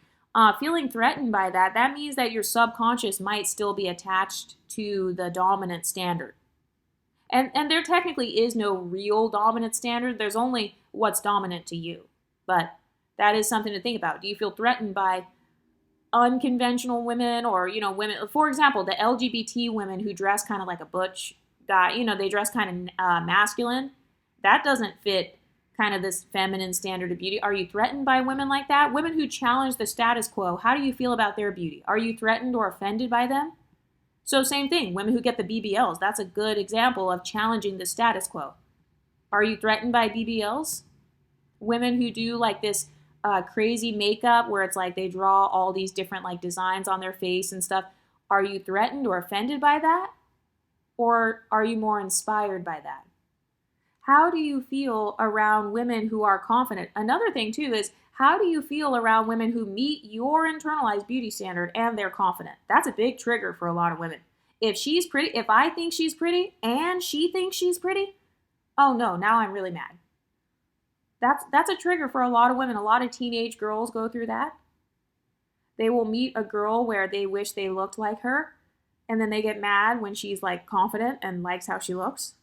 feeling threatened by that, that means that your subconscious might still be attached to the dominant standard. And there technically is no real dominant standard. There's only what's dominant to you. But that is something to think about. Do you feel threatened by unconventional women, or women, for example, the LGBT women who dress kind of like a butch guy, they dress kind of masculine? That doesn't fit kind of this feminine standard of beauty. Are you threatened by women like that? Women who challenge the status quo, how do you feel about their beauty? Are you threatened or offended by them? So same thing, women who get the BBLs, that's a good example of challenging the status quo. Are you threatened by BBLs? Women who do like this crazy makeup where it's like they draw all these different like designs on their face and stuff. Are you threatened or offended by that? Or are you more inspired by that? How do you feel around women who are confident? Another thing too is, how do you feel around women who meet your internalized beauty standard and they're confident? That's a big trigger for a lot of women. If she's pretty, if I think she's pretty and she thinks she's pretty, oh no, now I'm really mad. That's a trigger for a lot of women. A lot of teenage girls go through that. They will meet a girl where they wish they looked like her, and then they get mad when she's like confident and likes how she looks.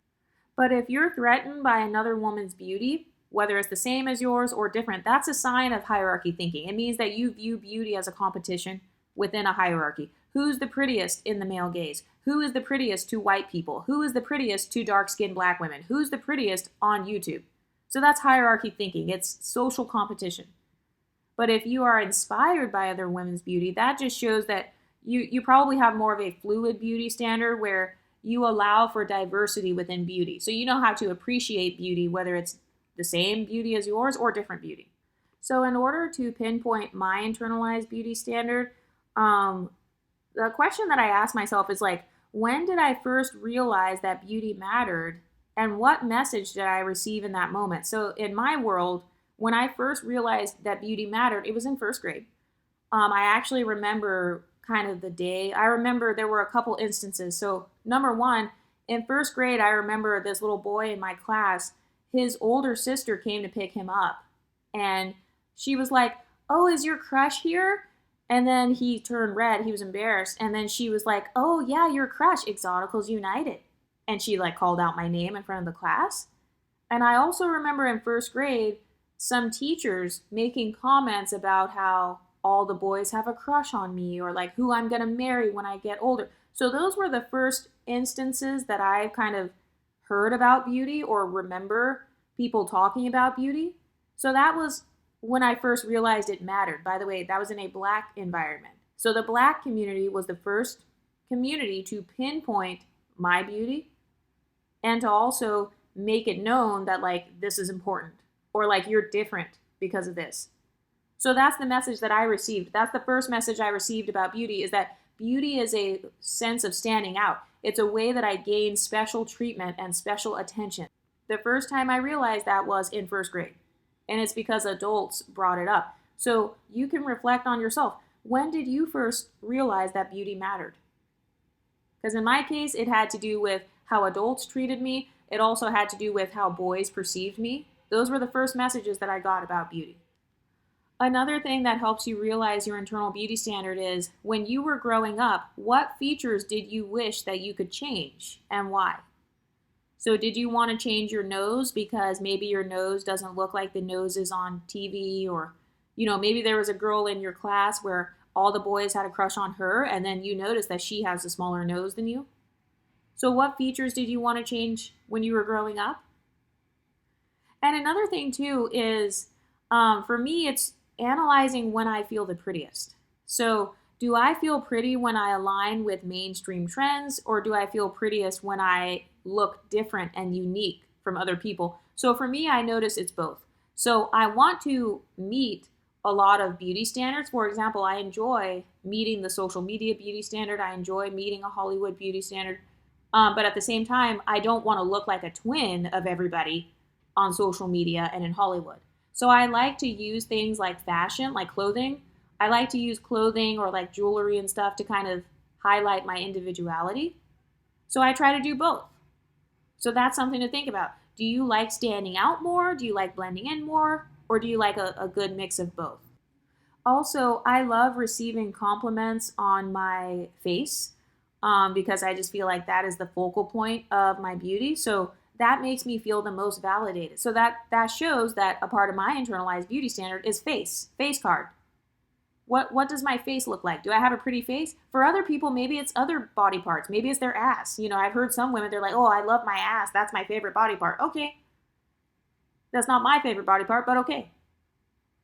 But if you're threatened by another woman's beauty, whether it's the same as yours or different, that's a sign of hierarchy thinking. It means that you view beauty as a competition within a hierarchy. Who's the prettiest in the male gaze? Who is the prettiest to white people? Who is the prettiest to dark-skinned black women? Who's the prettiest on YouTube? So that's hierarchy thinking. It's social competition. But if you are inspired by other women's beauty, that just shows that you probably have more of a fluid beauty standard where you allow for diversity within beauty. So you know how to appreciate beauty, whether it's the same beauty as yours or different beauty. So in order to pinpoint my internalized beauty standard, the question that I ask myself is like, when did I first realize that beauty mattered, and what message did I receive in that moment? So in my world, when I first realized that beauty mattered, it was in first grade. I actually remember kind of the day. I remember there were a couple instances. So number one, in first grade, I remember this little boy in my class, his older sister came to pick him up, and she was like, "Oh, is your crush here?" And then he turned red. He was embarrassed. And then she was like, "Oh yeah, your crush, Exoticals United." And she like called out my name in front of the class. And I also remember in first grade, some teachers making comments about how all the boys have a crush on me, or like who I'm going to marry when I get older. So those were the first instances that I kind of heard about beauty or remember people talking about beauty. So that was when I first realized it mattered. By the way, that was in a Black environment. So the Black community was the first community to pinpoint my beauty and to also make it known that like this is important, or like you're different because of this. So that's the message that I received. That's the first message I received about beauty, is that beauty is a sense of standing out. It's a way that I gain special treatment and special attention. The first time I realized that was in first grade, and it's because adults brought it up. So you can reflect on yourself. When did you first realize that beauty mattered? Because in my case, it had to do with how adults treated me. It also had to do with how boys perceived me. Those were the first messages that I got about beauty. Another thing that helps you realize your internal beauty standard is, when you were growing up, what features did you wish that you could change, and why? So did you want to change your nose because maybe your nose doesn't look like the noses on TV, or maybe there was a girl in your class where all the boys had a crush on her, and then you noticed that she has a smaller nose than you? So what features did you want to change when you were growing up? And another thing too is, for me, it's analyzing when I feel the prettiest. So do I feel pretty when I align with mainstream trends, or do I feel prettiest when I look different and unique from other people? So for me, I notice it's both. So I want to meet a lot of beauty standards. For example, I enjoy meeting the social media beauty standard. I enjoy meeting a Hollywood beauty standard. But at the same time, I don't want to look like a twin of everybody on social media and in Hollywood. So I like to use things like fashion, like clothing, I like to use clothing or like jewelry and stuff to kind of highlight my individuality. So I try to do both. So that's something to think about. Do you like standing out more? Do you like blending in more? Or do you like a good mix of both? Also, I love receiving compliments on my face because I just feel like that is the focal point of my beauty. So that makes me feel the most validated. So that shows that a part of my internalized beauty standard is face card. What does my face look like? Do I have a pretty face? For other people, maybe it's other body parts. Maybe it's their ass. I've heard some women, they're like, oh, I love my ass. That's my favorite body part. Okay. That's not my favorite body part, but okay.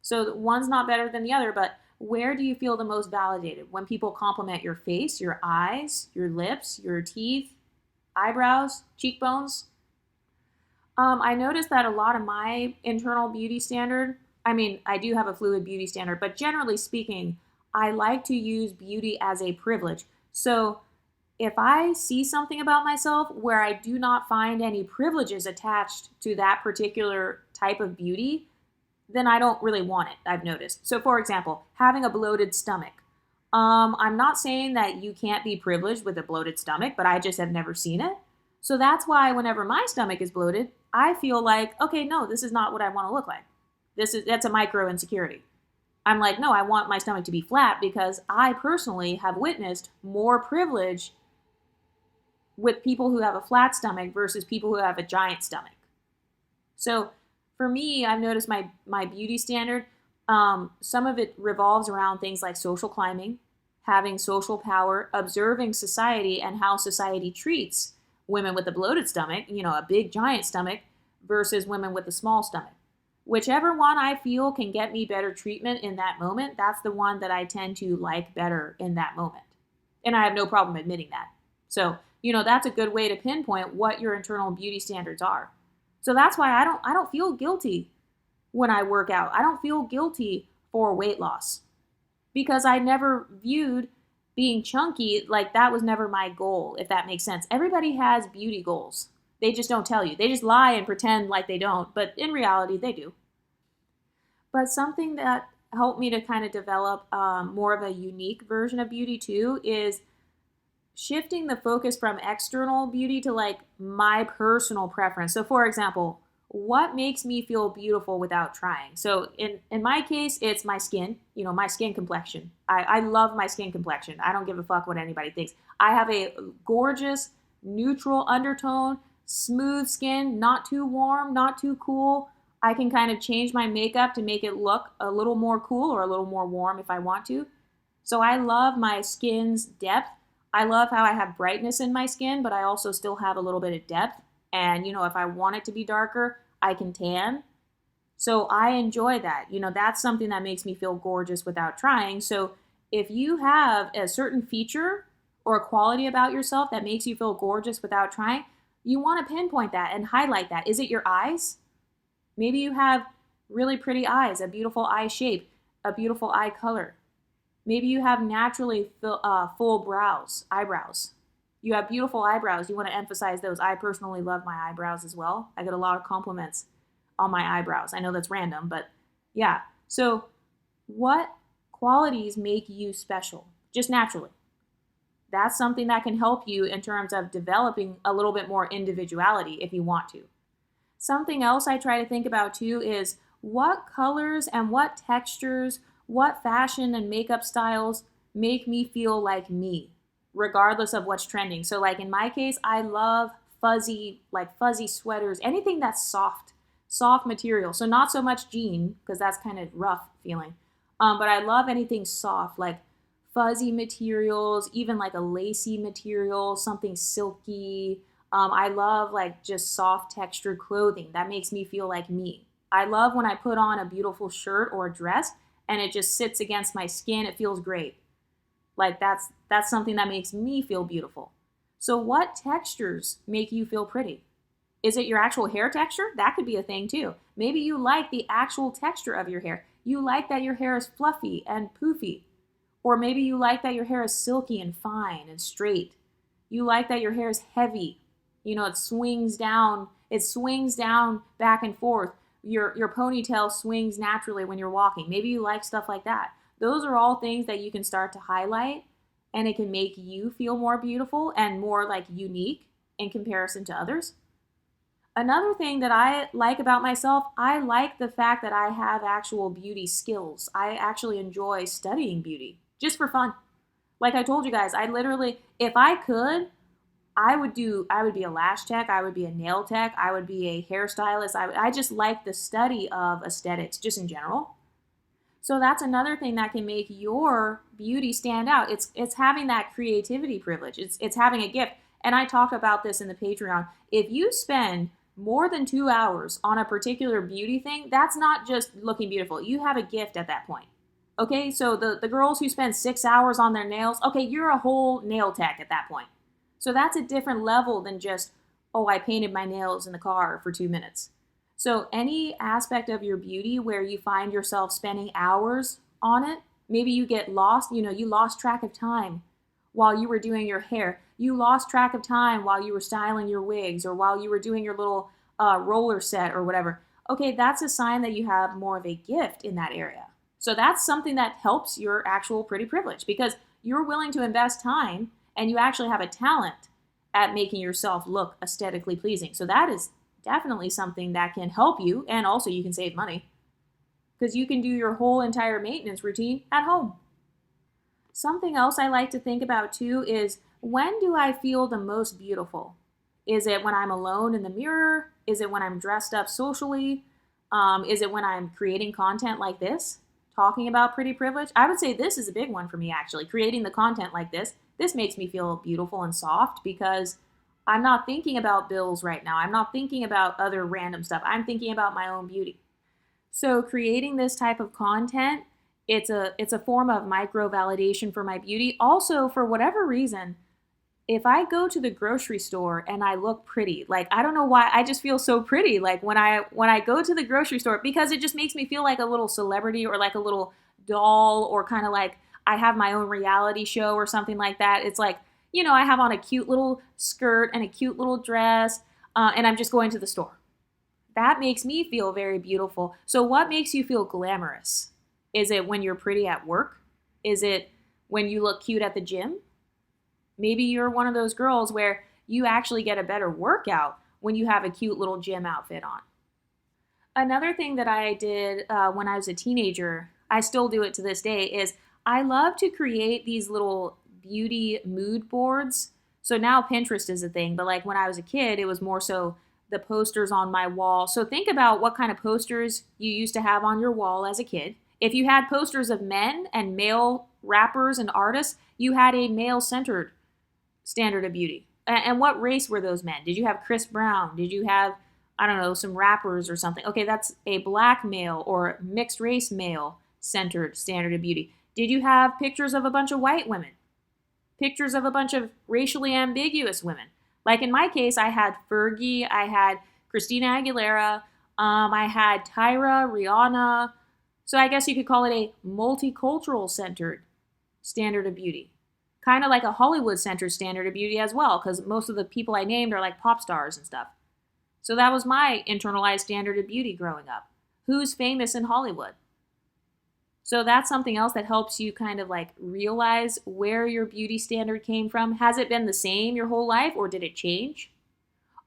So one's not better than the other, but where do you feel the most validated? When people compliment your face, your eyes, your lips, your teeth, eyebrows, cheekbones? I noticed that a lot of my internal beauty standard, I do have a fluid beauty standard, but generally speaking, I like to use beauty as a privilege. So if I see something about myself where I do not find any privileges attached to that particular type of beauty, then I don't really want it, I've noticed. So for example, having a bloated stomach. I'm not saying that you can't be privileged with a bloated stomach, but I just have never seen it. So that's why whenever my stomach is bloated, I feel like, okay, no, this is not what I want to look like. That's a micro insecurity. I'm like, no, I want my stomach to be flat because I personally have witnessed more privilege with people who have a flat stomach versus people who have a giant stomach. So for me, I've noticed my beauty standard, some of it revolves around things like social climbing, having social power, observing society and how society treats women with a bloated stomach, a big giant stomach, versus women with a small stomach. Whichever one I feel can get me better treatment in that moment, that's the one that I tend to like better in that moment. And I have no problem admitting that. So, that's a good way to pinpoint what your internal beauty standards are. So that's why I don't feel guilty when I work out. I don't feel guilty for weight loss because I never viewed being chunky like that was never my goal, if that makes sense. Everybody has beauty goals. They just don't tell you. They just lie and pretend like they don't, but in reality, they do. But something that helped me to kind of develop more of a unique version of beauty too is shifting the focus from external beauty to like my personal preference. So for example, what makes me feel beautiful without trying? So in my case, it's my skin, my skin complexion. I love my skin complexion. I don't give a fuck what anybody thinks. I have a gorgeous, neutral undertone, smooth skin, not too warm, not too cool. I can kind of change my makeup to make it look a little more cool or a little more warm if I want to. So I love my skin's depth. I love how I have brightness in my skin, but I also still have a little bit of depth. And, if I want it to be darker, I can tan. So I enjoy that. That's something that makes me feel gorgeous without trying. So if you have a certain feature or a quality about yourself that makes you feel gorgeous without trying, you want to pinpoint that and highlight that. Is it your eyes? Maybe you have really pretty eyes, a beautiful eye shape, a beautiful eye color. Maybe you have naturally full eyebrows. You have beautiful eyebrows. You want to emphasize those. I personally love my eyebrows as well. I get a lot of compliments on my eyebrows. I know that's random, but yeah. So what qualities make you special? Just naturally. That's something that can help you in terms of developing a little bit more individuality if you want to. Something else I try to think about too is what colors and what textures, what fashion and makeup styles make me feel like me, regardless of what's trending. So like in my case, I love fuzzy sweaters, anything that's soft material. So not so much jean, because that's kind of rough feeling. But I love anything soft, like fuzzy materials, even like a lacy material, something silky. I love like just soft textured clothing. That makes me feel like me. I love when I put on a beautiful shirt or a dress and it just sits against my skin. It feels great. Like that's something that makes me feel beautiful. So what textures make you feel pretty? Is it your actual hair texture? That could be a thing too. Maybe you like the actual texture of your hair. You like that your hair is fluffy and poofy. Or maybe you like that your hair is silky and fine and straight. You like that your hair is heavy. It swings down back and forth. Your ponytail swings naturally when you're walking. Maybe you like stuff like that. Those are all things that you can start to highlight, and it can make you feel more beautiful and more like unique in comparison to others. Another thing that I like about myself, I like the fact that I have actual beauty skills. I actually enjoy studying beauty just for fun. Like I told you guys, I literally, if I could, I would be a lash tech, I would be a nail tech, I would be a hairstylist. I just like the study of aesthetics just in general. So that's another thing that can make your beauty stand out. It's having that creativity privilege. It's having a gift. And I talked about this in the Patreon. If you spend more than 2 hours on a particular beauty thing, that's not just looking beautiful. You have a gift at that point. Okay, so the girls who spend 6 hours on their nails, okay, you're a whole nail tech at that point. So that's a different level than just, oh, I painted my nails in the car for 2 minutes. So any aspect of your beauty where you find yourself spending hours on it, maybe you get lost, you lost track of time while you were doing your hair. You lost track of time while you were styling your wigs or while you were doing your little roller set or whatever. Okay, that's a sign that you have more of a gift in that area. So that's something that helps your actual pretty privilege because you're willing to invest time and you actually have a talent at making yourself look aesthetically pleasing. So that is definitely something that can help you, and also you can save money because you can do your whole entire maintenance routine at home. Something else I like to think about too is, when do I feel the most beautiful? Is it when I'm alone in the mirror? Is it when I'm dressed up socially? Is it when I'm creating content like this, talking about pretty privilege? I would say this is a big one for me, actually. Creating the content like this makes me feel beautiful and soft because I'm not thinking about bills right now. I'm not thinking about other random stuff. I'm thinking about my own beauty. So creating this type of content, it's a form of micro validation for my beauty. Also, for whatever reason, if I go to the grocery store and I look pretty, like I don't know why, I just feel so pretty. Like when I go to the grocery store, because it just makes me feel like a little celebrity or like a little doll, or kind of like I have my own reality show or something like that. It's like, I have on a cute little skirt and a cute little dress, and I'm just going to the store. That makes me feel very beautiful. So what makes you feel glamorous? Is it when you're pretty at work? Is it when you look cute at the gym? Maybe you're one of those girls where you actually get a better workout when you have a cute little gym outfit on. Another thing that I did when I was a teenager, I still do it to this day, is I love to create these little beauty mood boards. So now Pinterest is a thing, but like when I was a kid, it was more so the posters on my wall. So think about what kind of posters you used to have on your wall as a kid. If you had posters of men and male rappers and artists, you had a male-centered standard of beauty. And what race were those men? Did you have Chris Brown? Did you have, I don't know, some rappers or something? Okay, that's a black male or mixed race male centered standard of beauty. Did you have pictures of a bunch of white women? Pictures of a bunch of racially ambiguous women? Like in my case, I had Fergie, I had Christina Aguilera, I had Tyra, Rihanna. So I guess you could call it a multicultural centered standard of beauty. Kind of like a Hollywood centered standard of beauty as well, because most of the people I named are like pop stars and stuff. So that was my internalized standard of beauty growing up. Who's famous in Hollywood? So that's something else that helps you kind of like realize where your beauty standard came from. Has it been the same your whole life, or did it change?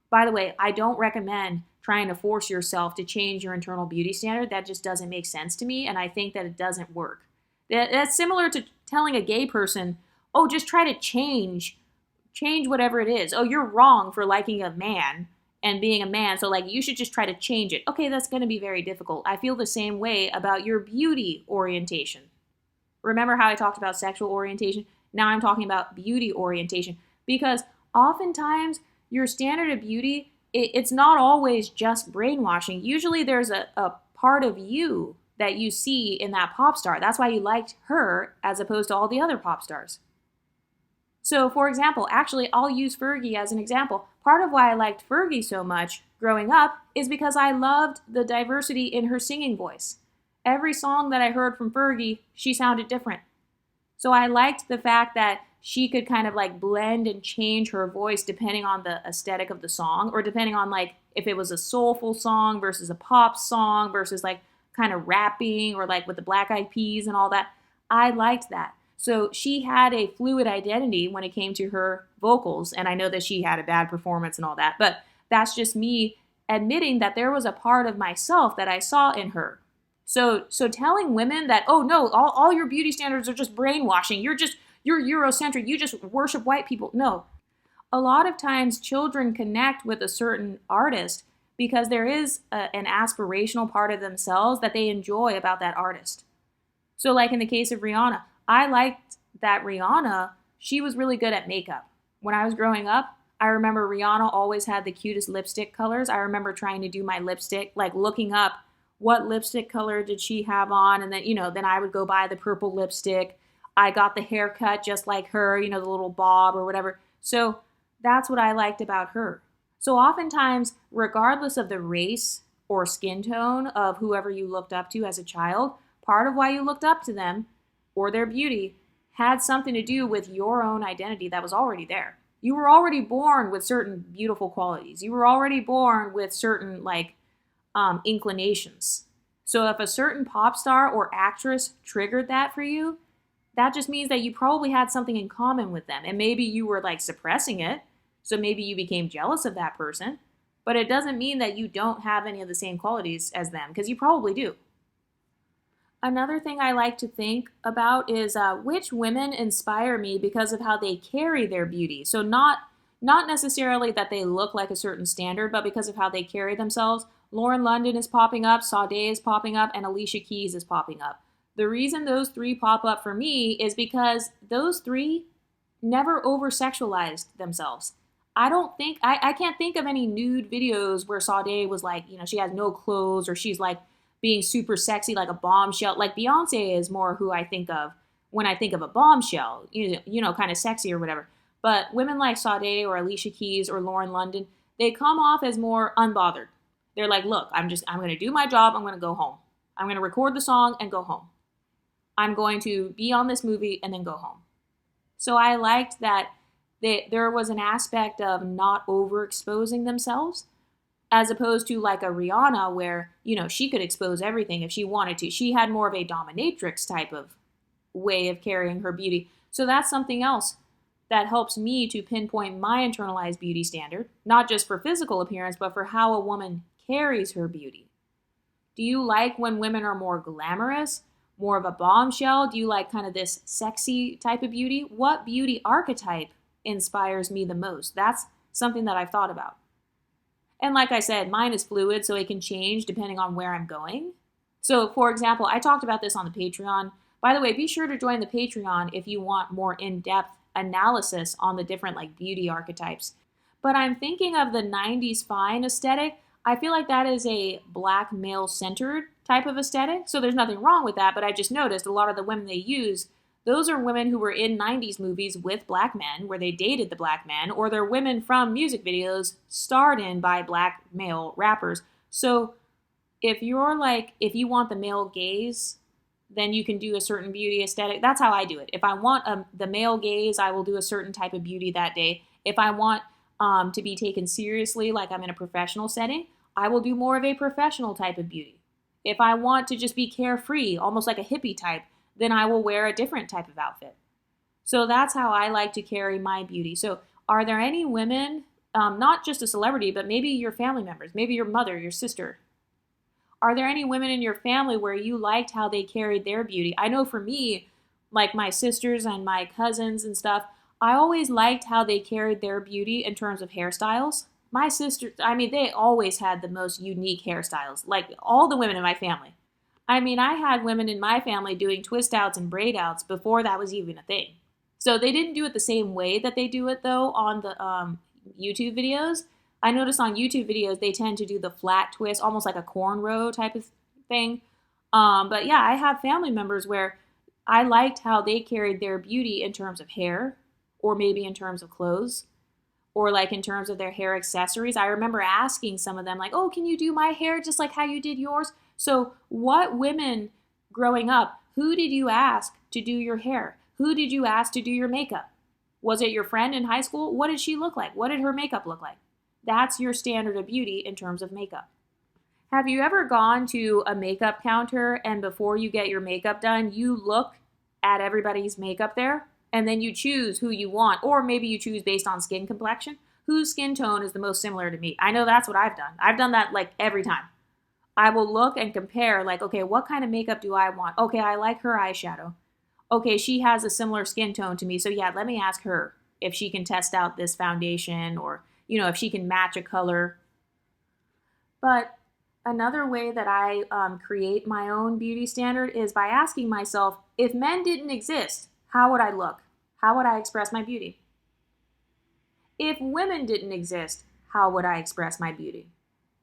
By the way, I don't recommend trying to force yourself to change your internal beauty standard. That just doesn't make sense to me, and I think that it doesn't work. That's similar to telling a gay person, oh, just try to change whatever it is. Oh, you're wrong for liking a man and being a man, so like you should just try to change it. Okay, that's going to be very difficult. I feel the same way about your beauty orientation. Remember how I talked about sexual orientation? Now I'm talking about beauty orientation, because oftentimes your standard of beauty, it's not always just brainwashing. Usually there's a part of you that you see in that pop star. That's why you liked her as opposed to all the other pop stars. So for example, actually I'll use Fergie as an example. Part of why I liked Fergie so much growing up is because I loved the diversity in her singing voice. Every song that I heard from Fergie, she sounded different. So I liked the fact that she could kind of like blend and change her voice depending on the aesthetic of the song, or depending on like if it was a soulful song versus a pop song versus like kind of rapping, or like with the Black Eyed Peas and all that. I liked that. So she had a fluid identity when it came to her vocals, and I know that she had a bad performance and all that, but that's just me admitting that there was a part of myself that I saw in her. So telling women that, oh no, all your beauty standards are just brainwashing. You're Eurocentric. You just worship white people. No. A lot of times children connect with a certain artist because there is an aspirational part of themselves that they enjoy about that artist. So like in the case of Rihanna, I liked that Rihanna, she was really good at makeup. When I was growing up, I remember Rihanna always had the cutest lipstick colors. I remember trying to do my lipstick, like looking up what lipstick color did she have on, and then, then I would go buy the purple lipstick. I got the haircut just like her, the little bob or whatever. So that's what I liked about her. So oftentimes, regardless of the race or skin tone of whoever you looked up to as a child, part of why you looked up to them or their beauty had something to do with your own identity that was already there. You were already born with certain beautiful qualities. You were already born with certain inclinations. So if a certain pop star or actress triggered that for you, that just means that you probably had something in common with them. And maybe you were suppressing it. So maybe you became jealous of that person. But it doesn't mean that you don't have any of the same qualities as them, because you probably do. Another thing I like to think about is which women inspire me because of how they carry their beauty. So not necessarily that they look like a certain standard, but because of how they carry themselves. Lauren London is popping up, Sade is popping up, and Alicia Keys is popping up. The reason those three pop up for me is because those three never over-sexualized themselves. I can't think of any nude videos where Sade was she has no clothes, or she's being super sexy like a bombshell. Like Beyonce is more who I think of when I think of a bombshell, kind of sexy or whatever. But women like Sade or Alicia Keys or Lauren London, they come off as more unbothered. They're like, look, I'm going to do my job. I'm going to go home. I'm going to record the song and go home. I'm going to be on this movie and then go home. So I liked that there was an aspect of not overexposing themselves, as opposed to like a Rihanna where, she could expose everything if she wanted to. She had more of a dominatrix type of way of carrying her beauty. So that's something else that helps me to pinpoint my internalized beauty standard, not just for physical appearance, but for how a woman carries her beauty. Do you like when women are more glamorous, more of a bombshell? Do you like kind of this sexy type of beauty? What beauty archetype inspires me the most? That's something that I've thought about. And like I said, mine is fluid, so it can change depending on where I'm going. So for example, I talked about this on the Patreon. By the way, be sure to join the Patreon if you want more in-depth analysis on the different beauty archetypes. But I'm thinking of the 90s fine aesthetic. I feel like that is a black male-centered type of aesthetic. So there's nothing wrong with that, but I just noticed a lot of the women they use, those are women who were in 90s movies with black men, where they dated the black men, or they're women from music videos starred in by black male rappers. So if you're if you want the male gaze, then you can do a certain beauty aesthetic. That's how I do it. If I want the male gaze, I will do a certain type of beauty that day. If I want to be taken seriously, like I'm in a professional setting, I will do more of a professional type of beauty. If I want to just be carefree, almost like a hippie type, then I will wear a different type of outfit. So that's how I like to carry my beauty. So are there any women, not just a celebrity, but maybe your family members, maybe your mother, your sister? Are there any women in your family where you liked how they carried their beauty? I know for me, like my sisters and my cousins and stuff, I always liked how they carried their beauty in terms of hairstyles. My sisters, they always had the most unique hairstyles, like all the women in my family. I had women in my family doing twist outs and braid outs before that was even a thing. So they didn't do it the same way that they do it, though, on the YouTube videos. I noticed on YouTube videos, they tend to do the flat twist, almost like a cornrow type of thing. But yeah, I have family members where I liked how they carried their beauty in terms of hair, or maybe in terms of clothes, or in terms of their hair accessories. I remember asking some of them, oh, can you do my hair just like how you did yours? So what women growing up, who did you ask to do your hair? Who did you ask to do your makeup? Was it your friend in high school? What did she look like? What did her makeup look like? That's your standard of beauty in terms of makeup. Have you ever gone to a makeup counter and before you get your makeup done, you look add everybody's makeup there, and then you choose who you want, or maybe you choose based on skin complexion, whose skin tone is the most similar to me. I know that's what I've done. I've done that like every time. I will look and compare, like, okay, what kind of makeup do I want? Okay, I like her eyeshadow. Okay, she has a similar skin tone to me, so yeah, let me ask her if she can test out this foundation, or, if she can match a color. But another way that I create my own beauty standard is by asking myself, if men didn't exist, how would I look? How would I express my beauty? If women didn't exist, how would I express my beauty?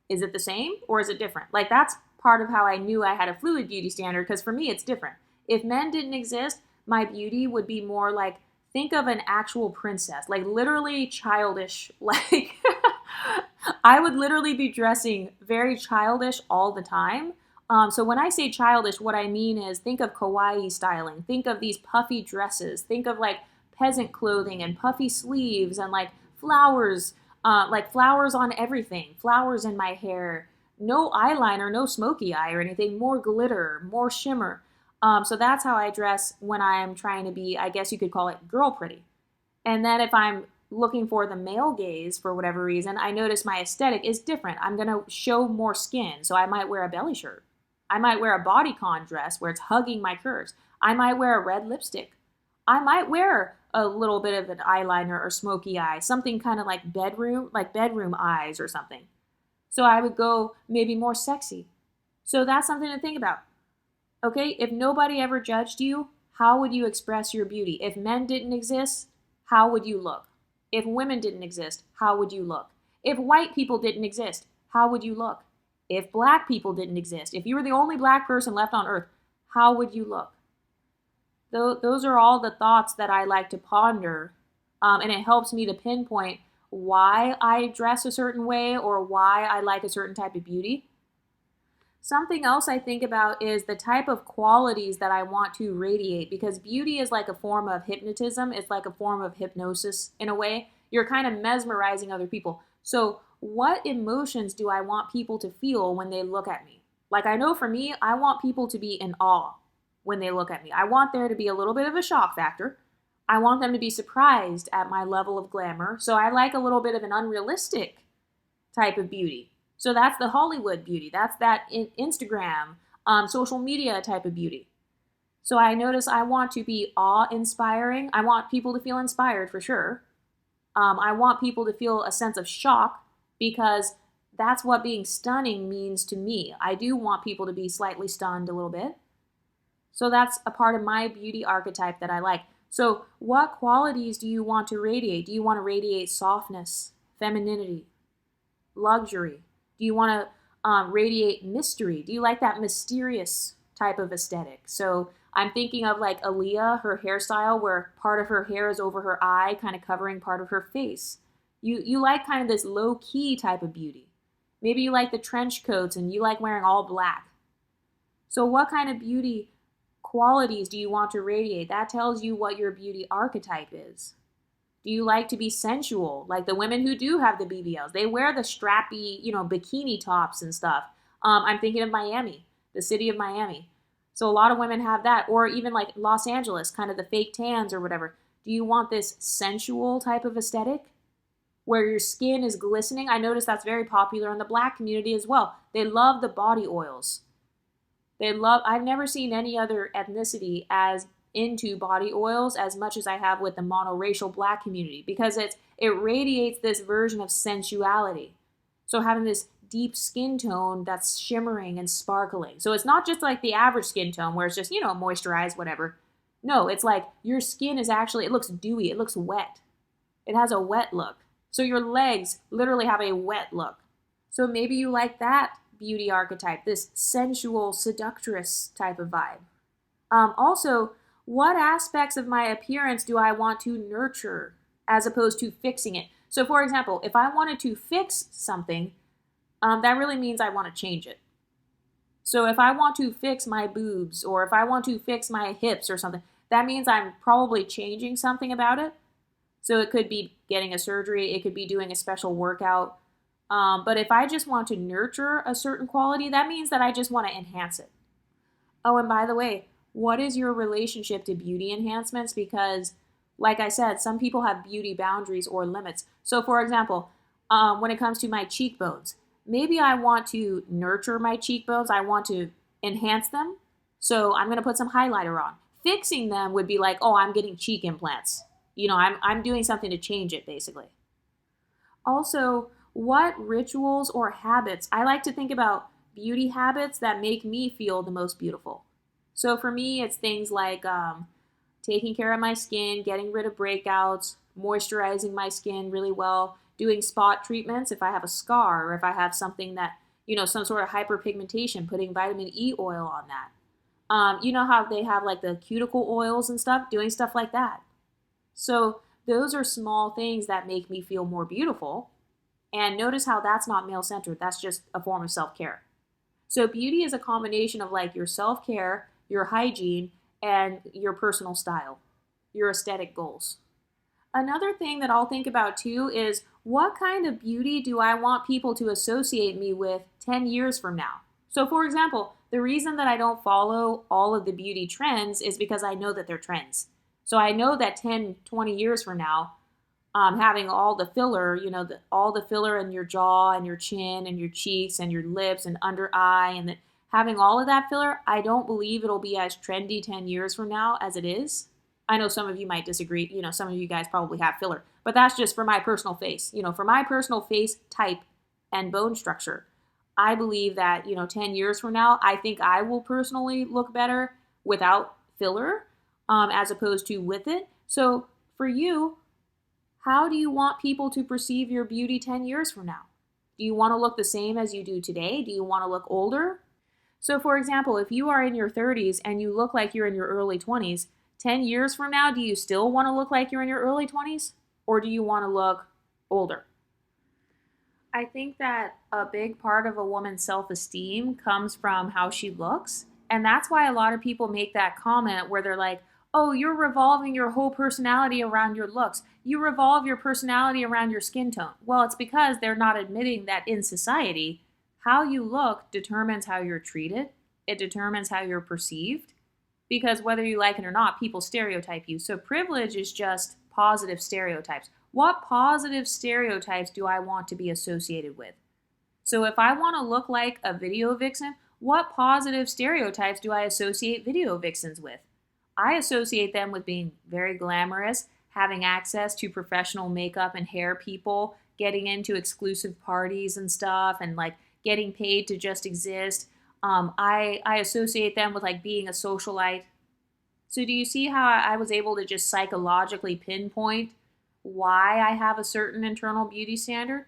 Is it the same or is it different? Like, that's part of how I knew I had a fluid beauty standard, because for me it's different. If men didn't exist, my beauty would be more like, think of an actual princess, like literally childish, like I would literally be dressing very childish all the time. So when I say childish, what I mean is, think of kawaii styling, think of these puffy dresses, think of like peasant clothing and puffy sleeves and like flowers on everything, flowers in my hair, no eyeliner, no smoky eye or anything, more glitter, more shimmer. So that's how I dress when I'm trying to be, I guess you could call it girl pretty. And then if I'm looking for the male gaze for whatever reason, I notice my aesthetic is different. I'm going to show more skin. So I might wear a belly shirt. I might wear a bodycon dress where it's hugging my curves. I might wear a red lipstick. I might wear a little bit of an eyeliner or smoky eye, something kind of like bedroom eyes or something. So I would go maybe more sexy. So that's something to think about. Okay, if nobody ever judged you, how would you express your beauty? If men didn't exist, how would you look? If women didn't exist, how would you look? If white people didn't exist, how would you look? If black people didn't exist, if you were the only black person left on earth, how would you look? Those are all the thoughts that I like to ponder, and it helps me to pinpoint why I dress a certain way or why I like a certain type of beauty. Something else I think about is the type of qualities that I want to radiate, because beauty is like a form of hypnotism. It's like a form of hypnosis in a way. You're kind of mesmerizing other people. So what emotions do I want people to feel when they look at me? Like, I know for me, I want people to be in awe when they look at me. I want there to be a little bit of a shock factor. I want them to be surprised at my level of glamour. So I like a little bit of an unrealistic type of beauty. So that's the Hollywood beauty. That's that Instagram, social media type of beauty. So I notice I want to be awe-inspiring. I want people to feel inspired for sure. I want people to feel a sense of shock, because that's what being stunning means to me. I do want people to be slightly stunned a little bit. So that's a part of my beauty archetype that I like. So what qualities do you want to radiate? Do you want to radiate softness, femininity, luxury? Do you want to radiate mystery? Do you like that mysterious type of aesthetic? So I'm thinking of like Aaliyah, her hairstyle where part of her hair is over her eye, kind of covering part of her face. You like kind of this low-key type of beauty. Maybe you like the trench coats and you like wearing all black. So what kind of beauty qualities do you want to radiate? That tells you what your beauty archetype is. Do you like to be sensual? Like the women who do have the BBLs, they wear the strappy, bikini tops and stuff. I'm thinking of Miami, the city of Miami. So a lot of women have that, or even like Los Angeles, kind of the fake tans or whatever. Do you want this sensual type of aesthetic where your skin is glistening? I notice that's very popular in the black community as well. They love the body oils. I've never seen any other ethnicity as into body oils as much as I have with the monoracial black community, because it radiates this version of sensuality. So having this deep skin tone that's shimmering and sparkling. So it's not just like the average skin tone where it's just, moisturized, whatever. No, it's like your skin is actually, it looks dewy, it looks wet. It has a wet look. So your legs literally have a wet look. So maybe you like that beauty archetype, this sensual, seductress type of vibe. Also, what aspects of my appearance do I want to nurture as opposed to fixing it? So for example, if I wanted to fix something, that really means I want to change it. So if I want to fix my boobs, or if I want to fix my hips or something, that means I'm probably changing something about it. So it could be getting a surgery, it could be doing a special workout. But if I just want to nurture a certain quality, that means that I just want to enhance it. Oh, and by the way, What is your relationship to beauty enhancements? Because, like I said, some people have beauty boundaries or limits. So, for example, when it comes to my cheekbones, maybe I want to nurture my cheekbones. I want to enhance them. So I'm going to put some highlighter on. Fixing them would be like, oh, I'm getting cheek implants. I'm doing something to change it, basically. Also, what rituals or habits? I like to think about beauty habits that make me feel the most beautiful. So for me, it's things like taking care of my skin, getting rid of breakouts, moisturizing my skin really well, doing spot treatments if I have a scar or if I have something that, some sort of hyperpigmentation, putting vitamin E oil on that. You know how they have like the cuticle oils and stuff, doing stuff like that. So those are small things that make me feel more beautiful. And notice how that's not male centered. That's just a form of self care. So beauty is a combination of like your self care, your hygiene, and your personal style, your aesthetic goals. Another thing that I'll think about too is what kind of beauty do I want people to associate me with 10 years from now? So, for example, the reason that I don't follow all of the beauty trends is because I know that they're trends. So I know that 10, 20 years from now, having all the filler, all the filler in your jaw and your chin and your cheeks and your lips and under eye, and having all of that filler, I don't believe it'll be as trendy 10 years from now as it is. I know some of you might disagree. Some of you guys probably have filler, but that's just for my personal face. For my personal face type and bone structure, I believe that, 10 years from now, I think I will personally look better without filler as opposed to with it. So for you, how do you want people to perceive your beauty 10 years from now? Do you want to look the same as you do today? Do you want to look older? So for example, if you are in your 30s and you look like you're in your early 20s, 10 years from now, do you still want to look like you're in your early 20s? Or do you want to look older? I think that a big part of a woman's self-esteem comes from how she looks. And that's why a lot of people make that comment where they're like, oh, you're revolving your whole personality around your looks. You revolve your personality around your skin tone. Well, it's because they're not admitting that in society, how you look determines how you're treated. It determines how you're perceived. Because whether you like it or not, people stereotype you. So privilege is just positive stereotypes. What positive stereotypes do I want to be associated with? So if I want to look like a video vixen, what positive stereotypes do I associate video vixens with? I associate them with being very glamorous, having access to professional makeup and hair people, getting into exclusive parties and stuff, and like getting paid to just exist. I associate them with like being a socialite. So do you see how I was able to just psychologically pinpoint why I have a certain internal beauty standard?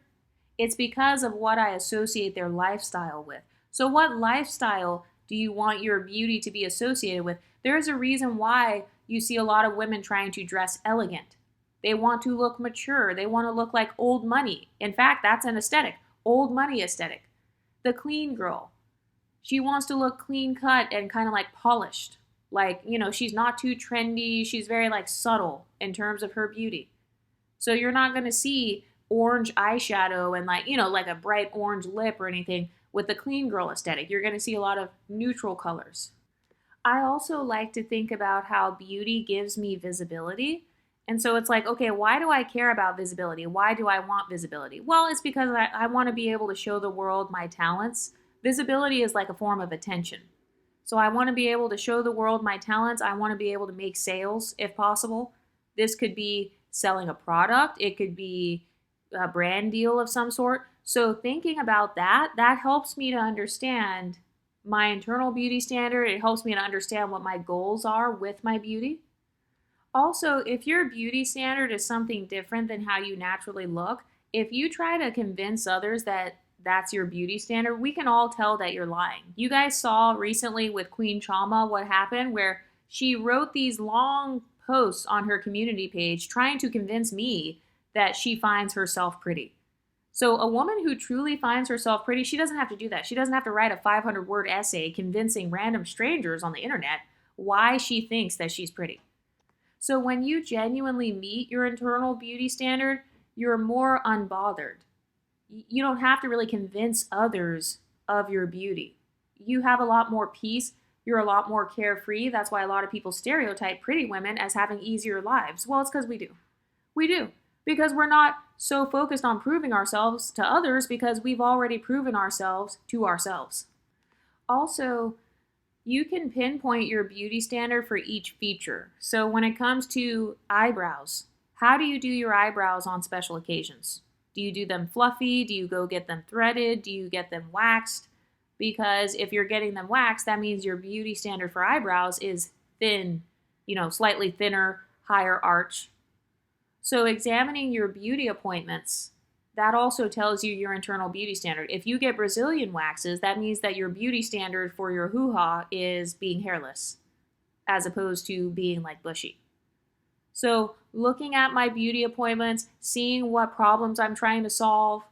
It's because of what I associate their lifestyle with. So what lifestyle do you want your beauty to be associated with? There's a reason why you see a lot of women trying to dress elegant. They want to look mature. They want to look like old money. In fact, that's an aesthetic, old money aesthetic. The clean girl. She wants to look clean cut and kind of like polished. Like, she's not too trendy. She's very like subtle in terms of her beauty. So you're not going to see orange eyeshadow and like a bright orange lip or anything with the clean girl aesthetic. You're going to see a lot of neutral colors. I also like to think about how beauty gives me visibility. And so it's like, okay, why do I care about visibility? Why do I want visibility? Well, it's because I want to be able to show the world my talents. Visibility is like a form of attention. So I want to be able to show the world my talents. I want to be able to make sales if possible. This could be selling a product. It could be a brand deal of some sort. So thinking about that helps me to understand my internal beauty standard. It helps me to understand what my goals are with my beauty. Also, if your beauty standard is something different than how you naturally look, if you try to convince others that that's your beauty standard, we can all tell that you're lying. You guys saw recently with Queen Chama what happened, where she wrote these long posts on her community page trying to convince me that she finds herself pretty. So a woman who truly finds herself pretty, she doesn't have to do that. She doesn't have to write a 500-word essay convincing random strangers on the internet why she thinks that she's pretty. So when you genuinely meet your internal beauty standard, you're more unbothered. You don't have to really convince others of your beauty. You have a lot more peace. You're a lot more carefree. That's why a lot of people stereotype pretty women as having easier lives. Well, it's because we do. We do. Because we're not so focused on proving ourselves to others because we've already proven ourselves to ourselves. Also, you can pinpoint your beauty standard for each feature. So when it comes to eyebrows, how do you do your eyebrows on special occasions? Do you do them fluffy? Do you go get them threaded? Do you get them waxed? Because if you're getting them waxed, that means your beauty standard for eyebrows is thin, slightly thinner, higher arch. So examining your beauty appointments, that also tells you your internal beauty standard. If you get Brazilian waxes, that means that your beauty standard for your hoo-ha is being hairless, as opposed to being like bushy. So looking at my beauty appointments, seeing what problems I'm trying to solve.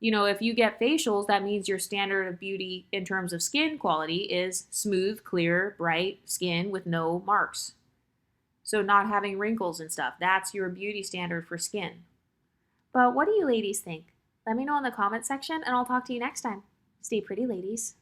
If you get facials, that means your standard of beauty in terms of skin quality is smooth, clear, bright skin with no marks. So not having wrinkles and stuff. That's your beauty standard for skin. But what do you ladies think? Let me know in the comment section and I'll talk to you next time. Stay pretty, ladies.